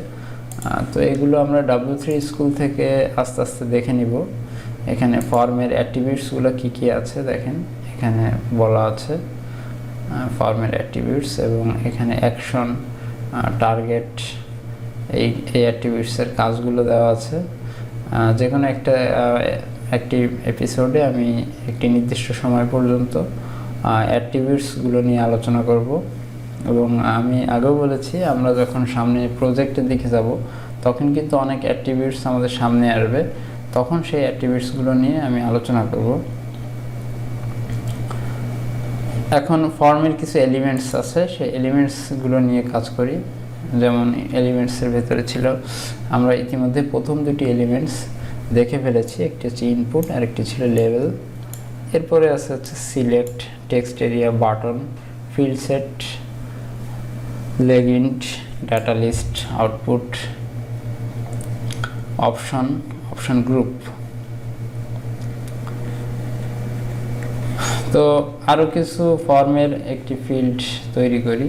তো এগুলো আমরা W3 স্কুল থেকে আস্তে আস্তে দেখে নিব। এখানে ফর্মের অ্যাট্রিবিউটসগুলো কী কী আছে দেখেন, এখানে বলা আছে ফর্মের অ্যাট্রিবিউটস, এবং এখানে অ্যাকশন, টার্গেট, এই অ্যাট্রিবিউটসের কাজগুলো দেওয়া আছে। যে কোনো একটি এপিসোডে আমি একটি নির্দিষ্ট সময় পর্যন্ত অ্যাট্রিবিউটসগুলো নিয়ে আলোচনা করব, এবং আমি আগেও বলেছি আমরা যখন সামনে প্রজেক্টের দিকে যাব তখন কিন্তু অনেক অ্যাট্রিবিউটস আমাদের সামনে আসবে, তখন সেই অ্যাট্রিবিউটসগুলো নিয়ে আমি আলোচনা করব। এখন ফর্মের কিছু এলিমেন্টস আছে, সেই এলিমেন্টসগুলো নিয়ে কাজ করি। যেমন এলিমেন্টসের ভেতরে ছিল, আমরা ইতিমধ্যে প্রথম দুটি এলিমেন্টস দেখে ফেলেছি, একটি হচ্ছে ইনপুট আর একটি ছিল লেভেল। এরপরে আছে হচ্ছে select, text area, button, field set, legend, data list, output, option group. তো আরও কিছু ফর্মের একটি ফিল্ড তৈরি করি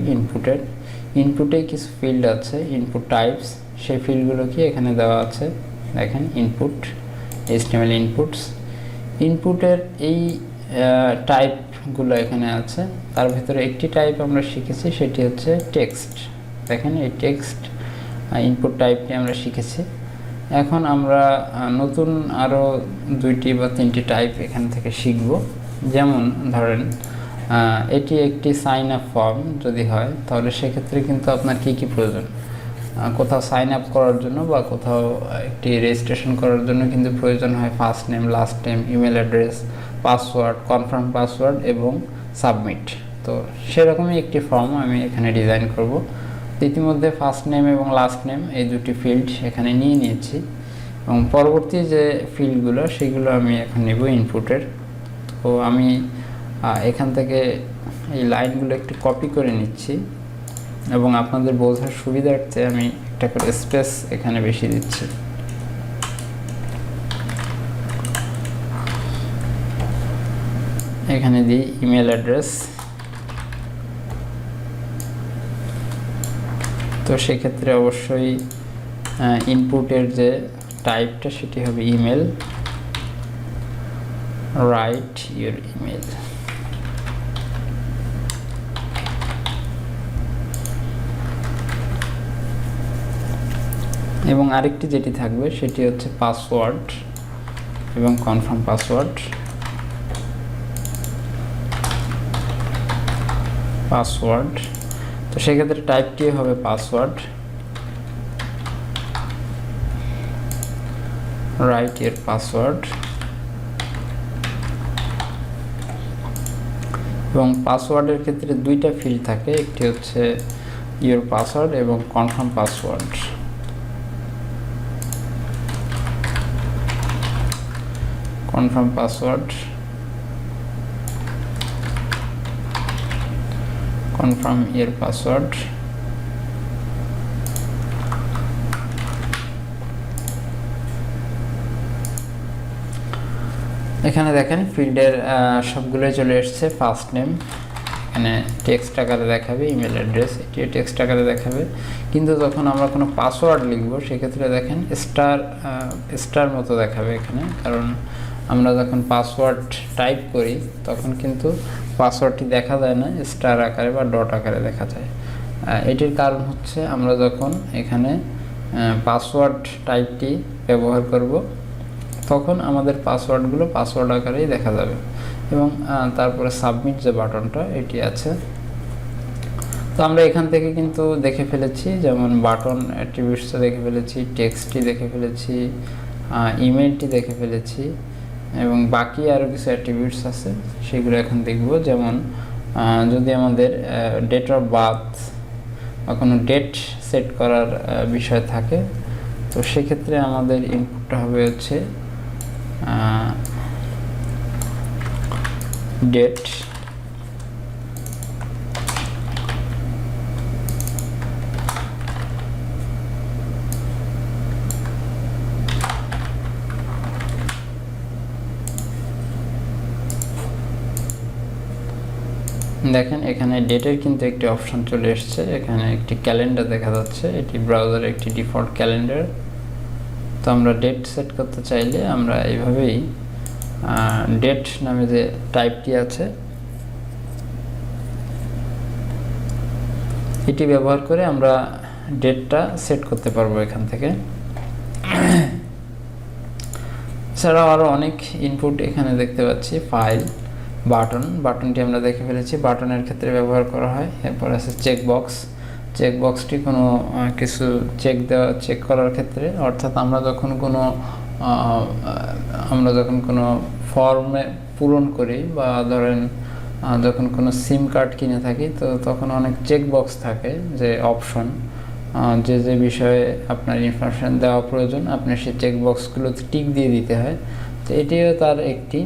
ইনপুটে কিছু ফিল্ড আছে, ইনপুট টাইপস, সেই ফিল্ডগুলো কি এখানে দেওয়া আছে দেখেন, ইনপুট, HTML ইনপুটের এই টাইপগুলো এখানে আছে। তার ভিতরে একটি টাইপ আমরা শিখেছি, সেটি হচ্ছে টেক্সট। দেখেন এই টেক্সট ইনপুট টাইপটি আমরা শিখেছি। এখন আমরা নতুন আরও 2টি বা 3টি টাইপ এখান থেকে শিখব। যেমন ধরেন এটি একটি সাইন আপ ফর্ম যদি হয়, তাহলে সেক্ষেত্রে কিন্তু আপনার কী প্রয়োজন, কোথাও সাইন আপ করার জন্য বা কোথাও একটি রেজিস্ট্রেশন করার জন্য কিন্তু প্রয়োজন হয় first name, last name, email address, password, confirm password এবং সাবমিট। তো সেরকমই একটি ফর্ম আমি এখানে ডিজাইন করব। ইতিমধ্যে ফার্স্ট নেম এবং লাস্ট নেম এই দুটি ফিল্ড এখানে নিয়ে নিয়েছি, এবং পরবর্তী যে ফিল্ডগুলো সেগুলো আমি এখন নেব ইনপুটের। তো আমি এখান থেকে এই লাইনগুলো একটু কপি করে নিচ্ছি, এবং আপনাদের বোঝার সুবিধার্থে আমি একটা করে স্পেস এখানে বেশি দিচ্ছি। এখানে দিই ইমেল অ্যাড্রেস। তো সেক্ষেত্রে অবশ্যই ইনপুটের যে টাইপটা সেটি হবে ইমেল, রাইট ইউর ইমেল। এবং আরেকটি যেটি থাকবে সেটি হচ্ছে পাসওয়ার্ড এবং কনফার্ম পাসওয়ার্ড। তো সেক্ষেত্রে টাইপটি হবে পাসওয়ার্ড, রাইট ইউর পাসওয়ার্ড। এবং পাসওয়ার্ডের ক্ষেত্রে 2টা ফিল্ড থাকে, একটি হচ্ছে ইউর পাসওয়ার্ড এবং confirm password. Confirm password, confirm your password. এখানে দেখেন ফিল্ডের সবগুলোই চলে এসছে। ফার্স্ট নেম এখানে টেক্সট আকারে দেখাবে, ইমেল অ্যাড্রেস এটিও টেক্সট আকারে দেখাবে। কিন্তু যখন আমরা কোনো পাসওয়ার্ড লিখবো সেক্ষেত্রে দেখেন স্টার মতো দেখাবে এখানে, কারণ আমরা যখন পাসওয়ার্ড টাইপ করি তখন কিন্তু পাসওয়ার্ডটি দেখা যায় না, স্টার আকারে বা ডট আকারে দেখা যায়। এটির কারণ হচ্ছে আমরা যখন এখানে পাসওয়ার্ড টাইপটি ব্যবহার করব তখন আমাদের পাসওয়ার্ডগুলো পাসওয়ার্ড আকারেই দেখা যাবে। এবং তারপরে সাবমিট যে বাটনটা এটি আছে, তো আমরা এখান থেকে কিন্তু দেখে ফেলেছি, যেমন বাটন অ্যাট্রিবিউটসটা দেখে ফেলেছি, টেক্সটটি দেখে ফেলেছি, ইমেলটি দেখে ফেলেছি, এবং বাকি আরও কিছু অ্যাট্রিবিউটস আছে সেগুলো এখন দেখব। যেমন যদি আমাদের ডেট অফ বার্থ বা কোনো ডেট সেট করার বিষয় থাকে, তো সেক্ষেত্রে আমাদের ইনপুটটা হবে হচ্ছে ডেট দেখেন এখানে ডেটের কিন্তু একটি অপশন চলে এসছে, এখানে একটি ক্যালেন্ডার দেখা যাচ্ছে, এটি ব্রাউজারের একটি ডিফল্ট ক্যালেন্ডার। তো আমরা ডেট সেট করতে চাইলে আমরা এইভাবেই ডেট নামে যে টাইপটি আছে এটি ব্যবহার করে আমরা ডেটটা সেট করতে পারবো এখান থেকে। এছাড়াও আরও অনেক ইনপুট এখানে দেখতে পাচ্ছি। ফাইল, বাটনটি আমরা দেখে ফেলেছি, বাটনের ক্ষেত্রে ব্যবহার করা হয়। এরপর আছে চেকবক্সটি কোনো কিছু চেক করার ক্ষেত্রে, অর্থাৎ আমরা যখন কোনো ফর্মে পূরণ করি বা ধরেন যখন কোনো সিম কার্ড কিনে থাকি, তো তখন অনেক চেকবক্স থাকে যে অপশন, যে বিষয়ে আপনার ইনফরমেশান দেওয়া প্রয়োজন আপনি সেই চেকবক্সগুলোতে টিক দিয়ে দিতে হয়। তো এটিও তার একটি।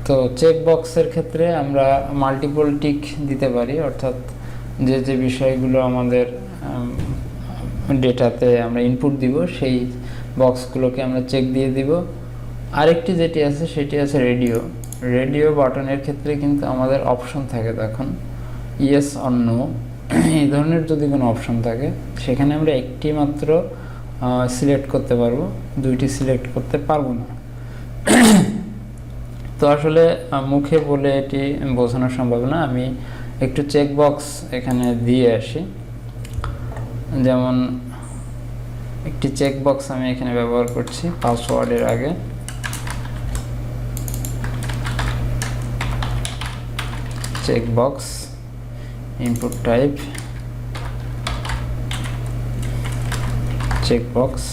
তো চেকবক্সের ক্ষেত্রে আমরা মাল্টিপল টিক দিতে পারি, অর্থাৎ যে বিষয়গুলো আমাদের ডেটাতে আমরা ইনপুট দিব সেই বক্সগুলোকে আমরা চেক দিয়ে দিব। আরেকটি যেটি আছে সেটি আছে রেডিও বাটনের ক্ষেত্রে কিন্তু আমাদের অপশন থাকে, তখন ইয়েস অর নো এই ধরনের যদি কোনো অপশন থাকে সেখানে আমরা একটি মাত্র সিলেক্ট করতে পারবো, দুইটি সিলেক্ট করতে পারবো না। তো আসলে মুখে বলে এটি বোঝানো সম্ভব না, আমি একটু চেকবক্স এখানে দিয়ে আসি। যেমন একটি চেকবক্স আমি এখানে ব্যবহার করছি পাসওয়ার্ডের আগে। Checkbox, input type, checkbox,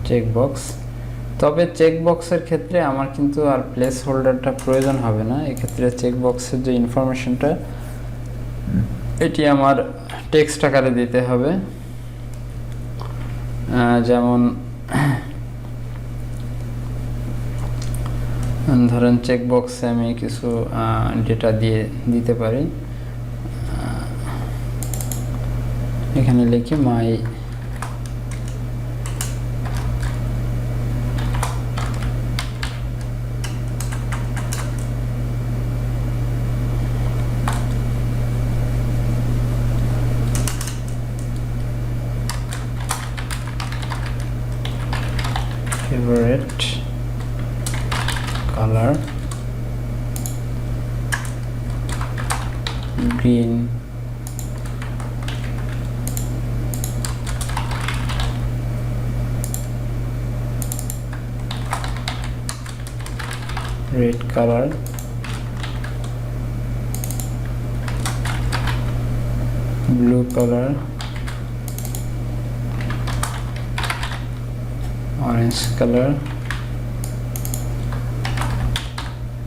checkbox. তবে চেকবক্সের ক্ষেত্রে আমার কিন্তু আর প্লেস হোল্ডারটা প্রয়োজন হবে না। এক্ষেত্রে চেকবক্সের যে ইনফরমেশনটা এটি আমার টেক্সট আকারে দিতে হবে। যেমন ধরেন চেকবক্সে আমি কিছু ডেটা দিতে পারি, এখানে লিখি মাই favorite color green, red color, blue color, orange color,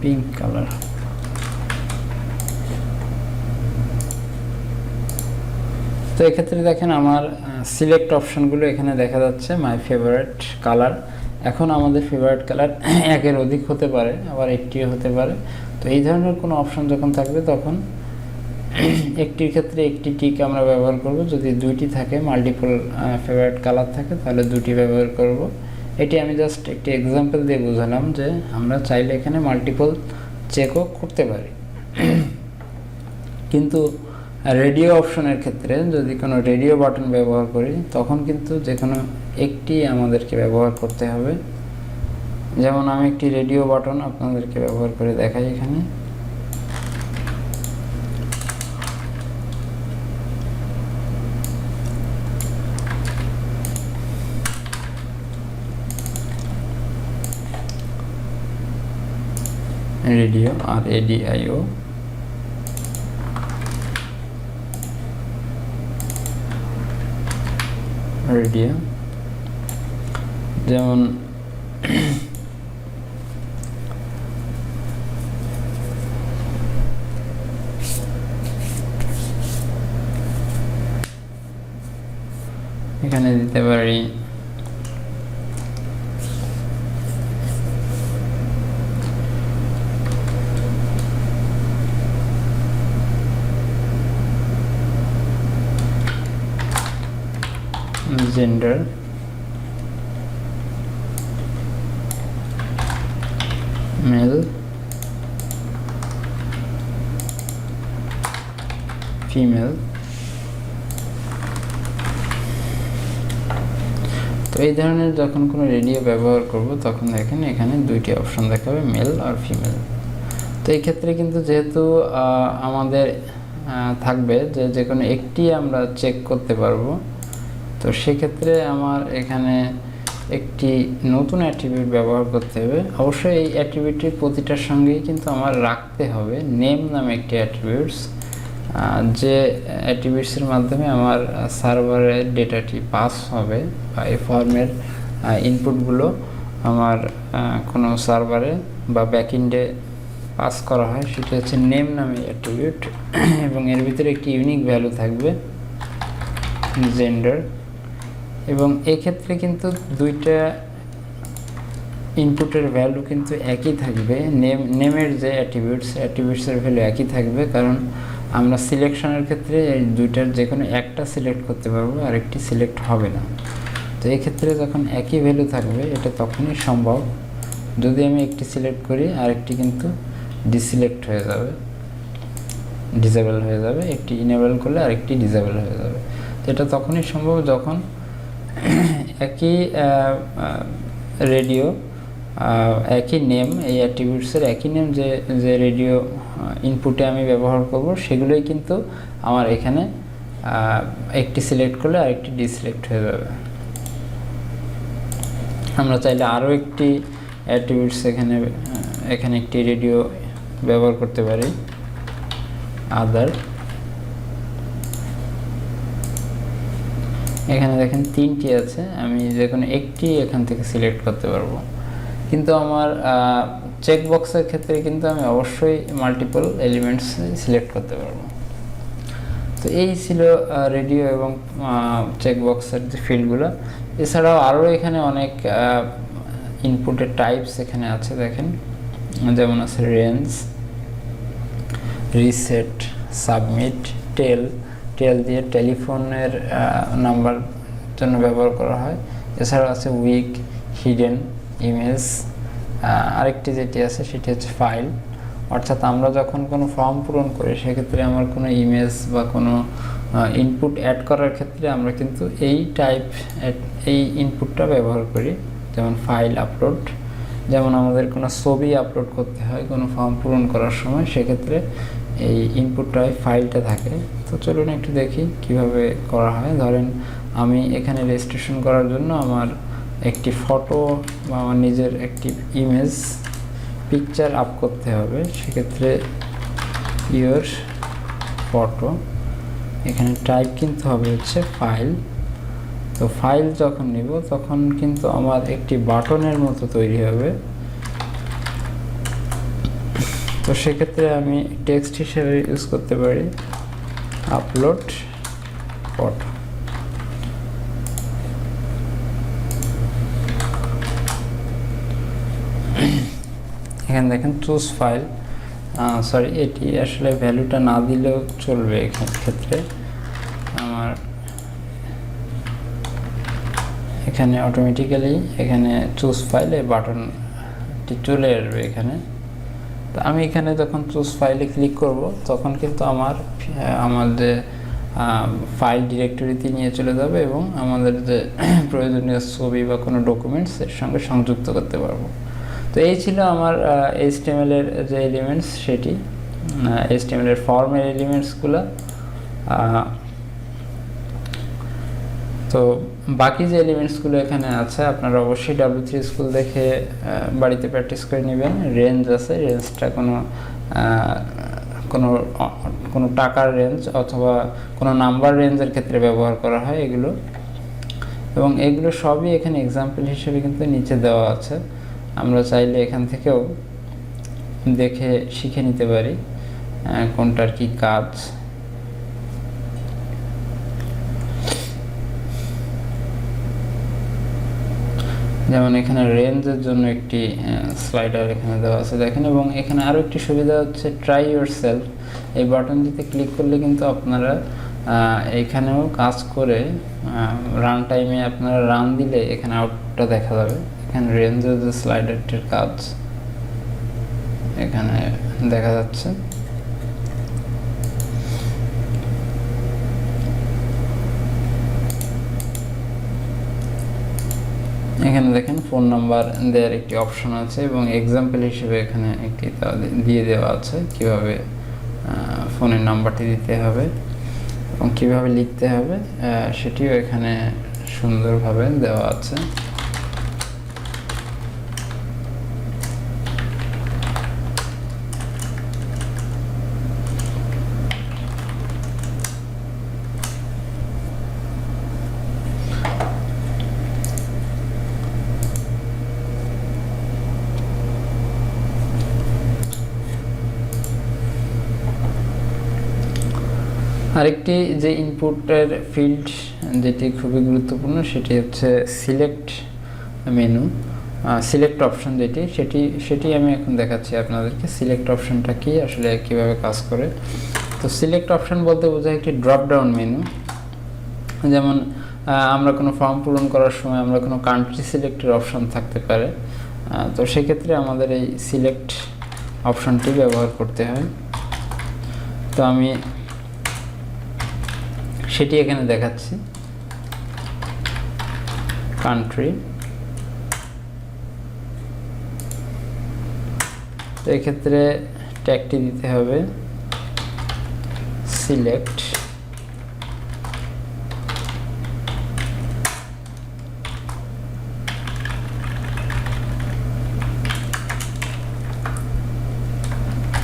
pink color। তো এক্ষেত্রে দেখেন আমার সিলেক্ট অপশনগুলো এখানে দেখা যাচ্ছে, মাই ফেভারিট কালার। এখন আমাদের ফেভারিট কালার একের অধিক হতে পারে, আবার একটিও হতে পারে। তো এই ধরনের কোনো অপশন যখন থাকবে তখন একটির ক্ষেত্রে একটি টিক আমরা ব্যবহার করব, যদি দুইটি থাকে মাল্টিপল ফেভারিট কালার থাকে তাহলে দুটি ব্যবহার করব। এটি আমি জাস্ট একটি এক্সাম্পল দিয়ে বোঝালাম যে আমরা চাইলে এখানে মাল্টিপল চেকও করতে পারি। কিন্তু রেডিও অপশনের ক্ষেত্রে যদি কোনো রেডিও বাটন ব্যবহার করি তখন কিন্তু যে কোনো একটি আমাদেরকে ব্যবহার করতে হবে। যেমন আমি একটি রেডিও বাটন আপনাদেরকে ব্যবহার করে দেখাই। এখানে রেডিও RADIO, রেডিও, যেমন এখানে দিতে পারি জেন্ডার, মেল, ফিমেল। তো এই ধরনের যখন কোনো রেডিও ব্যবহার করব তখন দেখেন এখানে দুইটি অপশন দেখাবে, মেল আর ফিমেল। তো এই ক্ষেত্রে কিন্তু যেহেতু আমাদের থাকবে যে কোনো একটি আমরা চেক করতে পারবো, তো সেক্ষেত্রে আমার এখানে একটি নতুন অ্যাট্রিবিউট ব্যবহার করতে হবে। অবশ্যই এই অ্যাট্রিবিউটটির প্রতিটার সঙ্গেই কিন্তু আমার রাখতে হবে নেম নামে একটি অ্যাট্রিবিউটস, যে অ্যাট্রিবিউটসের মাধ্যমে আমার সার্ভারের ডেটাটি পাস হবে বা এই ফর্মের ইনপুটগুলো আমার কোনো সার্ভারে বা ব্যাকএন্ডে পাস করা হয়, সেটা হচ্ছে নেম নামে অ্যাট্রিবিউট। এবং এর ভিতরে একটি ইউনিক ভ্যালু থাকবে জেন্ডার। এবং এক্ষেত্রে কিন্তু দুইটা ইনপুটের ভ্যালু কিন্তু একই থাকবে। নেমের যে অ্যাট্রিবিউটসের ভ্যালু একই থাকবে, কারণ আমরা সিলেকশনের ক্ষেত্রে এই দুইটার যে কোনো একটা সিলেক্ট করতে পারবো, আরেকটি সিলেক্ট হবে না। তো এক্ষেত্রে যখন একই ভ্যালু থাকবে এটা তখনই সম্ভব, যদি আমি একটি সিলেক্ট করি আরেকটি কিন্তু ডিসিলেক্ট হয়ে যাবে, ডিসেবল হয়ে যাবে। একটি ইনেবল করলে আরেকটি ডিসেবল হয়ে যাবে। তো এটা তখনই সম্ভব যখন একই রেডিও, একই নেম, এই অ্যাট্রিবিউটসের একই নেম যে রেডিও ইনপুটে আমি ব্যবহার করব সেগুলোই কিন্তু আমার এখানে একটি সিলেক্ট করলে আরেকটি ডিসিলেক্ট হয়ে যাবে। আমরা চাইলে আরও একটি অ্যাট্রিবিউটস এখানে একটি রেডিও ব্যবহার করতে পারি, আদার। এখানে দেখেন তিনটি আছে, আমি যে কোনো একটি এখান থেকে সিলেক্ট করতে পারবো। কিন্তু আমার চেক বক্সের ক্ষেত্রে কিন্তু আমি অবশ্যই মাল্টিপল এলিমেন্টস সিলেক্ট করতে পারবো। তো এই ছিল রেডিও এবং চেক বক্সের যে ফিল্ডগুলো। এছাড়াও আরও এখানে অনেক ইনপুটের টাইপস এখানে আছে, দেখেন যেমন আছে রেঞ্জ, রিসেট, সাবমিট, টেল দিয়ে টেলিফোনের নাম্বার জন্য ব্যবহার করা হয়। এছাড়াও আছে উইক, হিডেন, ইমেজ। আরেকটি যেটি আছে সেটি হচ্ছে ফাইল, অর্থাৎ আমরা যখন কোনো ফর্ম পূরণ করি সেক্ষেত্রে আমার কোনো ইমেজ বা কোনো ইনপুট অ্যাড করার ক্ষেত্রে আমরা কিন্তু এই ইনপুটটা ব্যবহার করি। যেমন ফাইল আপলোড, যেমন আমাদের কোনো ছবি আপলোড করতে হয় কোনো ফর্ম পূরণ করার সময়, সেক্ষেত্রে এই ইনপুটটায় ফাইলটা থাকে। তো চলুন একটু দেখি কিভাবে করা হয়। ধরেন আমি এখানে রেজিস্ট্রেশন করার জন্য আমার একটি ফটো বা আমার নিজের একটি ইমেজ পিকচার আপ করতে হবে, সেক্ষেত্রে ইওর ফটো, এখানে টাইপ কিন্তু হবে হচ্ছে ফাইল। তো ফাইল যখন নিব তখন কিন্তু আমার একটি বাটনের মতো তৈরি হবে। তো সেক্ষেত্রে আমি টেক্সট হিসেবে ইউজ করতে পারি আপলোড ফটো। এখানে দেখেন চুজ ফাইল, সরি, এটি আসলে ভ্যালুটা না দিলেও চলবে ক্ষেত্রে। আমার এখানে অটোমেটিক্যালি এখানে চুজ ফাইলে বাটনটি চলে আসবে এখানে। তো আমি এখানে যখন চুজ ফাইলে ক্লিক করব তখন কিন্তু আমার যে ফাইল ডিরেক্টরিতে নিয়ে চলে যাবে এবং আমাদের যে প্রয়োজনীয় ছবি বা কোনো ডকুমেন্টস এর সঙ্গে সংযুক্ত করতে পারবো। তো এই ছিল আমার HTML এর যে এলিমেন্টস, সেটি HTML এর ফর্মের এলিমেন্টসগুলো। তো বাকি যে এলিমেন্টসগুলো এখানে আছে আপনারা অবশ্যই W3 স্কুল দেখে বাড়িতে প্র্যাকটিস করে নেবেন। রেঞ্জ আছে, রেঞ্জটা কোনো টাকার রেঞ্জ অথবা কোনো নাম্বার রেঞ্জের ক্ষেত্রে ব্যবহার করা হয় এগুলো, এবং এগুলো সবই এখানে এক্সাম্পল হিসেবে কিন্তু নিচে দেওয়া আছে। আমরা চাইলে এখান থেকেও দেখে শিখে নিতে পারি কোনটার কি কাজ। যেমন এখানে রেঞ্জের জন্য একটি স্লাইডার এখানে দেওয়া আছে দেখেন, এবং এখানে আরও একটি সুবিধা হচ্ছে ট্রাই ইউর সেলফ। এই বাটনটিতে ক্লিক করলে কিন্তু আপনারা এইখানেও কাজ করে রান টাইমে আপনারা রান দিলে এখানে আউটপুটটা দেখা যাবে। এখানে রেঞ্জের যে স্লাইডারটির কাজ এখানে দেখা যাচ্ছে। এখানে দেখেন ফোন নাম্বার দেওয়ার একটি অপশন আছে এবং এক্সাম্পল হিসেবে এখানে একটি দিয়ে দেওয়া আছে কিভাবে ফোনের নাম্বারটি দিতে হবে এবং কিভাবে লিখতে হবে সেটিও এখানে সুন্দরভাবে দেওয়া আছে। আরেকটি যে ইনপুটের ফিল্ড যেটি খুবই গুরুত্বপূর্ণ সেটি হচ্ছে সিলেক্ট মেনু, সিলেক্ট অপশন যেটি সেটি আমি এখন দেখাচ্ছি আপনাদেরকে। সিলেক্ট অপশনটা কি, আসলে কিভাবে কাজ করে। তো সিলেক্ট অপশন বলতে বোঝায় একটি ড্রপ ডাউন মেনু। যেমন আমরা কোনো ফর্ম পূরণ করার সময় আমরা কোনো কান্ট্রি সিলেক্টের অপশন থাকতে পারে, তো সেক্ষেত্রে আমাদের এই সিলেক্ট অপশনটি ব্যবহার করতে হয়। তো আমি সেটি এখানে দেখাচ্ছি। কান্ট্রি, তো এক্ষেত্রে ট্যাগটি দিতে হবে সিলেক্ট।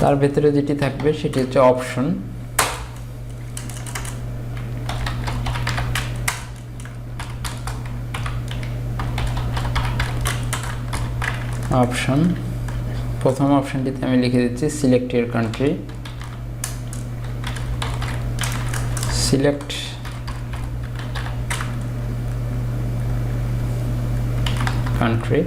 তার ভেতরে যেটি থাকবে সেটি হচ্ছে অপশন। অপশন, প্রথম অপশনটিতে আমি লিখে দিচ্ছি select your country, select country,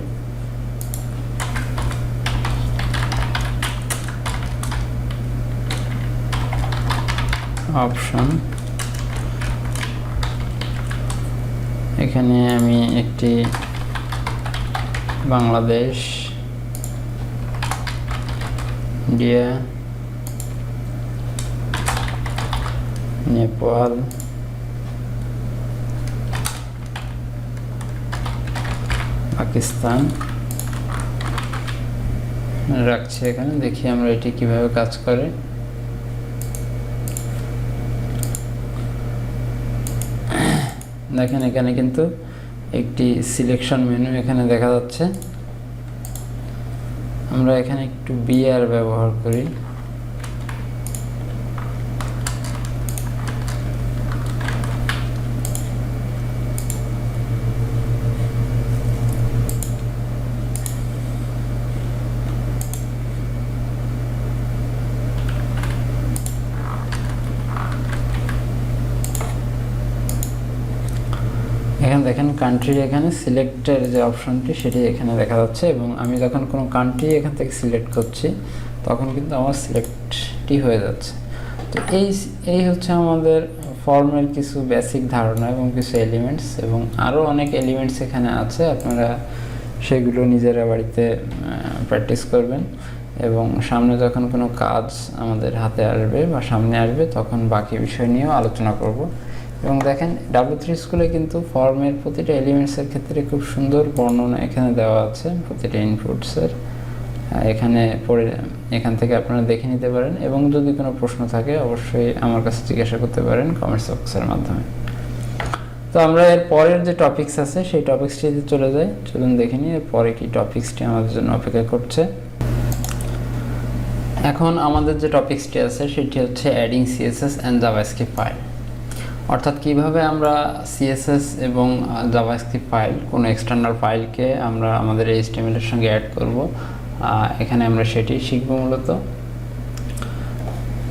option. এখানে আমি একটি বাংলাদেশ, ইন্ডিয়া, নেপাল, পাকিস্তান রাখছি এখানে। দেখি আমরা এটি কিভাবে কাজ করে। দেখেন এখানে কিন্তু একটি সিলেকশন মেনু এখানে দেখা যাচ্ছে। আমরা এখানে একটু বিআর ব্যবহার করি। এখানে দেখেন কান্ট্রি, এখানে সিলেক্টের যে অপশনটি সেটি এখানে দেখা যাচ্ছে, এবং আমি যখন কোনো কান্ট্রি এখান থেকে সিলেক্ট করছি তখন কিন্তু আমার সিলেক্টটি হয়ে যাচ্ছে। তো এই হচ্ছে আমাদের ফর্মের কিছু বেসিক ধারণা এবং কিছু এলিমেন্টস, এবং আরও অনেক এলিমেন্টস এখানে আছে, আপনারা সেগুলো নিজেরা বাড়িতে প্র্যাকটিস করবেন, এবং সামনে যখন কোনো কাজ আমাদের হাতে আসবে বা সামনে আসবে তখন বাকি বিষয় নিয়েও আলোচনা করব। এবং দেখেন W3 স্কুলে কিন্তু ফর্মের প্রতিটা এলিমেন্টসের ক্ষেত্রে খুব সুন্দর বর্ণনা এখানে দেওয়া আছে, প্রতিটা ইনপুটসের এখানে পড়ে এখান থেকে আপনারা দেখে নিতে পারেন, এবং যদি কোনো প্রশ্ন থাকে অবশ্যই আমার কাছে জিজ্ঞাসা করতে পারেন কমেন্টস বক্সের মাধ্যমে। তো আমরা এর পরের যে টপিকস আছে সেই টপিক্সটিতে চলে যাই, চলুন দেখে নিই এর পরে কি টপিক্সটি আমাদের জন্য অপেক্ষা করছে। এখন আমাদের যে টপিক্সটি আছে সেটি হচ্ছে adding CSS and JavaScript file, অর্থাৎ কিভাবে আমরা সিএসএস এবং জাভাস্ক্রিপ্ট ফাইল, কোনো এক্সটার্নাল ফাইলকে আমরা আমাদের HTML এর সঙ্গে অ্যাড করব, এখানে আমরা সেটি শিখব মূলত।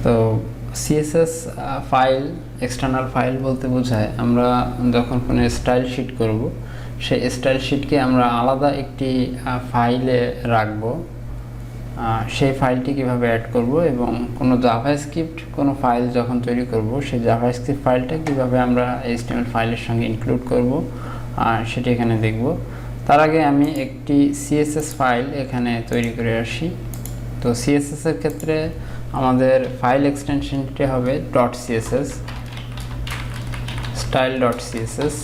তো সিএসএস ফাইল, এক্সটার্নাল ফাইল বলতে বোঝায় আমরা যখন কোনো স্টাইল শিট করব সেই স্টাইল শিটকে আমরা আলাদা একটি ফাইলে রাখব, সেই ফাইলটি কিভাবে অ্যাড করব, এবং কোনো জাভাস্ক্রিপ্ট কোনো ফাইল যখন তৈরি করব সেই জাভাস্ক্রিপ্ট ফাইলটা কিভাবে আমরা HTML ফাইলের সঙ্গে ইনক্লুড করব সেটি এখানে দেখব। তার আগে আমি একটি সিএসএস ফাইল এখানে তৈরি করে আসি। তো সিএসএস এর ক্ষেত্রে আমাদের ফাইল এক্সটেনশনটি হবে .css, style.css,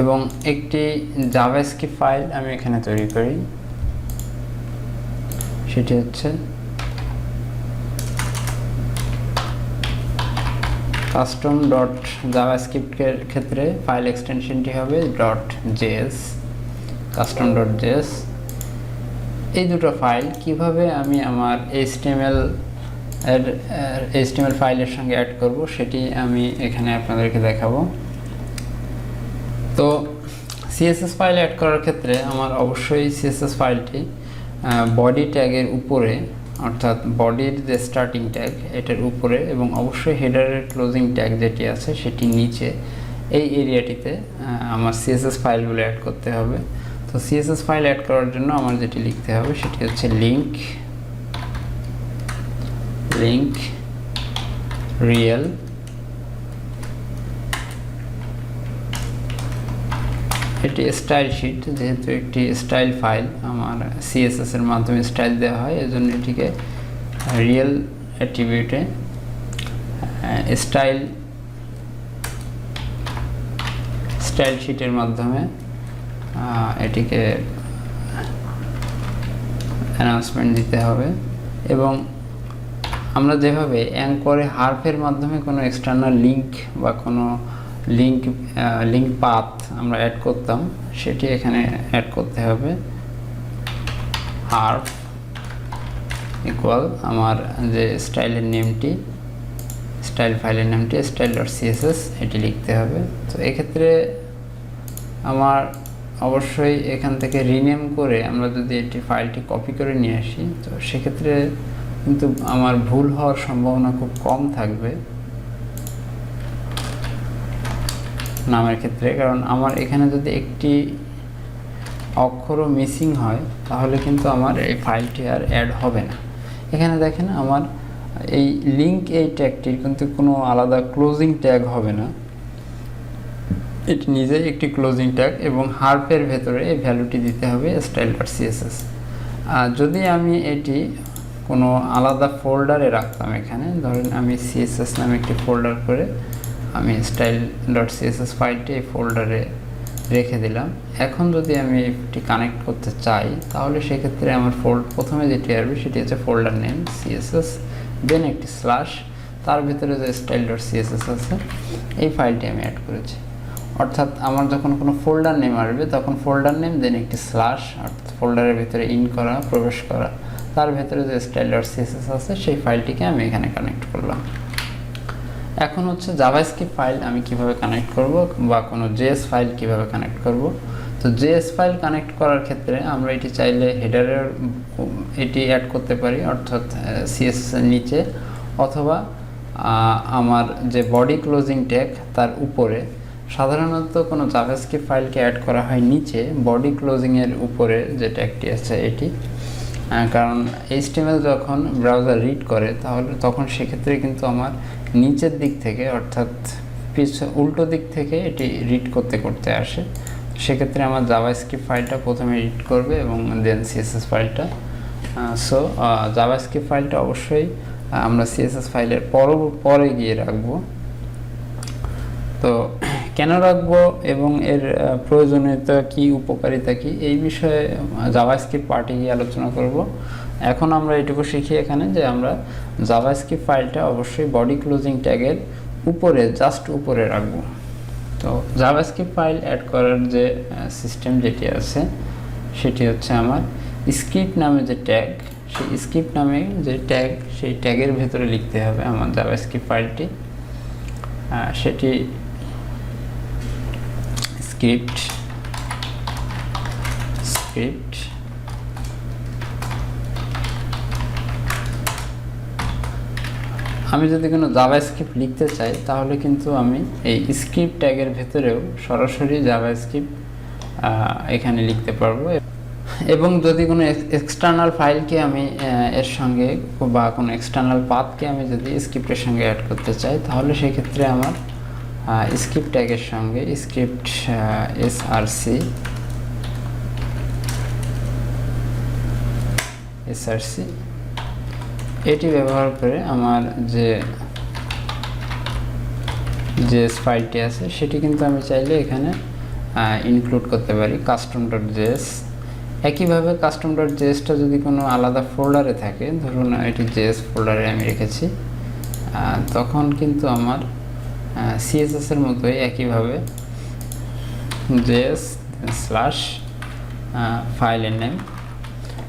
এবং একটি জাভাস্ক্রিপ্ট ফাইল আমি এখানে তৈরি করি, সেটি হচ্ছে custom.javascript-এর ক্ষেত্রে ফাইল এক্সটেনশনটি হবে .js, custom.js। এই দুটো ফাইল কিভাবে আমি আমার HTML ফাইলের সঙ্গে অ্যাড করব সেটি আমি এখানে আপনাদেরকে দেখাবো। তো সিএসএস ফাইল অ্যাড করার ক্ষেত্রে আমার অবশ্যই সিএসএস ফাইলটি বডি ট্যাগের উপরে, অর্থাৎ বডির যে স্টার্টিং ট্যাগ এটার উপরে, এবং অবশ্যই হেডারের ক্লোজিং ট্যাগ যেটি আছে সেটি নিচে, এই এরিয়াটিতে আমার সিএসএস ফাইলগুলো অ্যাড করতে হবে। তো সিএসএস ফাইল অ্যাড করার জন্য আমার যেটি লিখতে হবে সেটি হচ্ছে লিঙ্ক রিয়েল এটি স্টাইল শিট, যেহেতু একটি স্টাইল ফাইল আমার সিএসএস এর মাধ্যমে স্টাইল দেওয়া হয়, এজন্য এটিকে রিয়েল অ্যাট্রিবিউটে স্টাইল শিটের মাধ্যমে এটিকে অ্যানাউন্সমেন্ট দিতে হবে। এবং আমরা যেভাবে অ্যাঙ্করে হার্ফের মাধ্যমে কোনো এক্সটার্নাল লিঙ্ক বা কোনো লিঙ্ক পাথ আমরা অ্যাড করতাম, সেটি এখানে অ্যাড করতে হবে। হার্ফ ইকুয়াল আমার যে স্টাইলের নেমটি, স্টাইল ফাইলের নামটি style.css, এটি লিখতে হবে। তো এক্ষেত্রে আমার অবশ্যই এখান থেকে রিনেম করে আমরা যদি এটি ফাইলটি কপি করে নিয়ে আসি, তো সেক্ষেত্রে কিন্তু আমার ভুল হওয়ার সম্ভাবনা খুব কম থাকবে নামের ক্ষেত্রে, কারণ আমার এখানে যদি একটি অক্ষরও মিসিং হয় তাহলে কিন্তু আমার এই ফাইলটি আর অ্যাড হবে না। এখানে দেখেন আমার এই এই ট্যাগটির কিন্তু কোনো আলাদা ক্লোজিং ট্যাগ হবে না, এটি নিজেই একটি ক্লোজিং ট্যাগ, এবং হার্ফের ভেতরে এই ভ্যালুটি দিতে হবে style.css। আর যদি আমি এটি কোনো আলাদা ফোল্ডারে রাখতাম, এখানে ধরেন আমি সিএসএস নামে একটি ফোল্ডার করে আমি style.css ফাইলটি এই ফোল্ডারে রেখে দিলাম। এখন যদি আমি এটি কানেক্ট করতে চাই তাহলে সেক্ষেত্রে আমার প্রথমে যেটি আসবে সেটি হচ্ছে ফোল্ডার নেম সিএসএস, দেন একটি স্ল্যাশ, তার ভিতরে যে style.css আছে এই ফাইলটি আমি অ্যাড করেছি। অর্থাৎ আমার যখন কোনো ফোল্ডার নেম আসবে তখন ফোল্ডার নেম দেন একটি স্ল্যাশ, অর্থাৎ ফোল্ডারের ভিতরে প্রবেশ করা, তার ভিতরে যে style.css আছে সেই ফাইলটিকে আমি এখানে কানেক্ট করলাম। এখন হচ্ছে জাভাস্ক্রিপ্ট ফাইল আমি কিভাবে কানেক্ট করব, বা কোনো জেএস ফাইল কিভাবে কানেক্ট করব। তো জেএস ফাইল কানেক্ট করার ক্ষেত্রে আমরা এটি চাইলে হেডারের এটি অ্যাড করতে পারি, অর্থাৎ সিএসএস এর নিচে, অথবা আমার যে বডি ক্লোজিং ট্যাগ তার উপরে। সাধারণত কোনো জাভাস্ক্রিপ্ট ফাইলকে অ্যাড করা হয় নিচে, বডি ক্লোজিংয়ের উপরে যে ট্যাগটি আছে এটি। কারণ HTML যখন ব্রাউজার রিড করে তাহলে তখন সেক্ষেত্রে কিন্তু আমার নিচের দিক থেকে অর্থাৎ উল্টো দিক থেকে এটি রিড করতে করতে আসে। সেক্ষেত্রে আমার জাভাস্ক্রিপ্ট ফাইলটা প্রথমে রিড করবে এবং দেন CSS ফাইলটা। সো জাভাস্ক্রিপ্ট ফাইলটা অবশ্যই আমরা CSS ফাইলের পরে গিয়ে রাখবো। তো কেন রাখবো এবং এর প্রয়োজনীয়তা কি, উপকারিতা কি, এই বিষয়ে জাভাস্ক্রিপ্ট পার্টে গিয়ে আলোচনা করব। এখন আমরা এটুকু শিখি এখানে যে আমরা জাভাস্ক্রিপ্ট ফাইলটা অবশ্যই বডি ক্লোজিং ট্যাগের উপরে, জাস্ট উপরে রাখবো। তো জাভাস্ক্রিপ্ট ফাইল অ্যাড করার যে সিস্টেম যেটি আছে সেটি হচ্ছে আমার স্ক্রিপ্ট নামে যে ট্যাগ, সেই স্ক্রিপ্ট নামে যে ট্যাগ, সেই ট্যাগের ভেতরে লিখতে হবে আমার জাভাস্ক্রিপ্ট ফাইলটি। সেটি স্ক্রিপ্ট আমি যদি কোনো জাভাস্ক্রিপ্ট লিখতে চাই তাহলে কিন্তু আমি এই স্ক্রিপ্ট ট্যাগের ভেতরেও সরাসরি জাভাস্ক্রিপ্ট এখানে লিখতে পারবো। এবং যদি কোনো এক্সটার্নাল ফাইলকে আমি এর সঙ্গে বা কোনো এক্সটার্নাল পাথকে আমি যদি স্ক্রিপ্টের সঙ্গে অ্যাড করতে চাই তাহলে সেক্ষেত্রে আমার স্ক্রিপ্ট ট্যাগের সঙ্গে স্ক্রিপ্ট src এটি ব্যবহার করে আমার যে জেএস ফাইলটি আছে সেটি কিন্তু আমি চাইলে এখানে ইনক্লুড করতে পারি custom.js। একইভাবে custom.js-টা যদি কোনো আলাদা ফোল্ডারে থাকে, ধরুন এটি জেএস ফোল্ডারে আমি রেখেছি, তখন কিন্তু আমার CSS এর মতোই একইভাবে js/ ফাইলের নেম,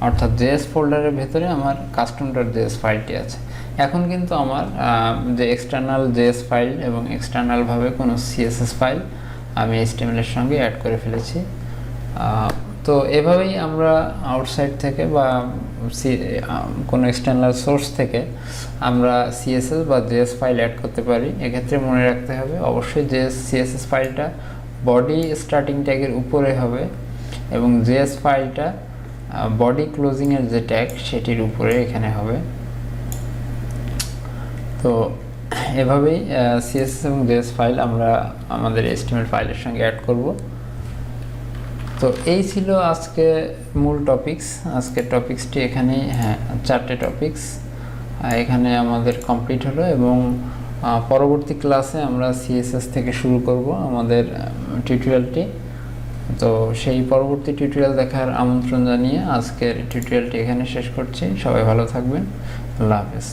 অর্থাৎ জেএস ফোল্ডারের ভেতরে আমার custom.js ফাইলটি আছে। এখন কিন্তু আমার যে এক্সটার্নাল জেএস ফাইল এবং এক্সটার্নালভাবে কোনো CSS ফাইল আমি HTML এর সঙ্গে অ্যাড করে ফেলেছি। তো এভাবেই আমরা আউটসাইড থেকে বা কোনো এক্সটার্নাল সোর্স থেকে আমরা CSS বা জেএস ফাইল অ্যাড করতে পারি। এক্ষেত্রে মনে রাখতে হবে অবশ্যই CSS ফাইলটা বডি স্টার্টিং ট্যাগের উপরে হবে এবং জেএস ফাইলটা বডি ক্লোজিংয়ের যে ট্যাগ সেটির উপরে এখানে হবে। তো এভাবেই CSS এবং জেএস ফাইল আমরা আমাদের HTML ফাইলের সঙ্গে অ্যাড করব। তো এই ছিল আজকে মূল টপিকস। আজকের টপিক্সটি এখানেই, চারটে টপিকস এখানে আমাদের কমপ্লিট হলো এবং পরবর্তী ক্লাসে আমরা CSS থেকে শুরু করব আমাদের টিউটোরিয়ালটি। তো সেই পরবর্তী টিউটোরিয়াল দেখার আমন্ত্রণ জানিয়ে আজকের টিউটোরিয়ালটি এখানে শেষ করছি। সবাই ভালো থাকবেন। আল্লাহ হাফেজ।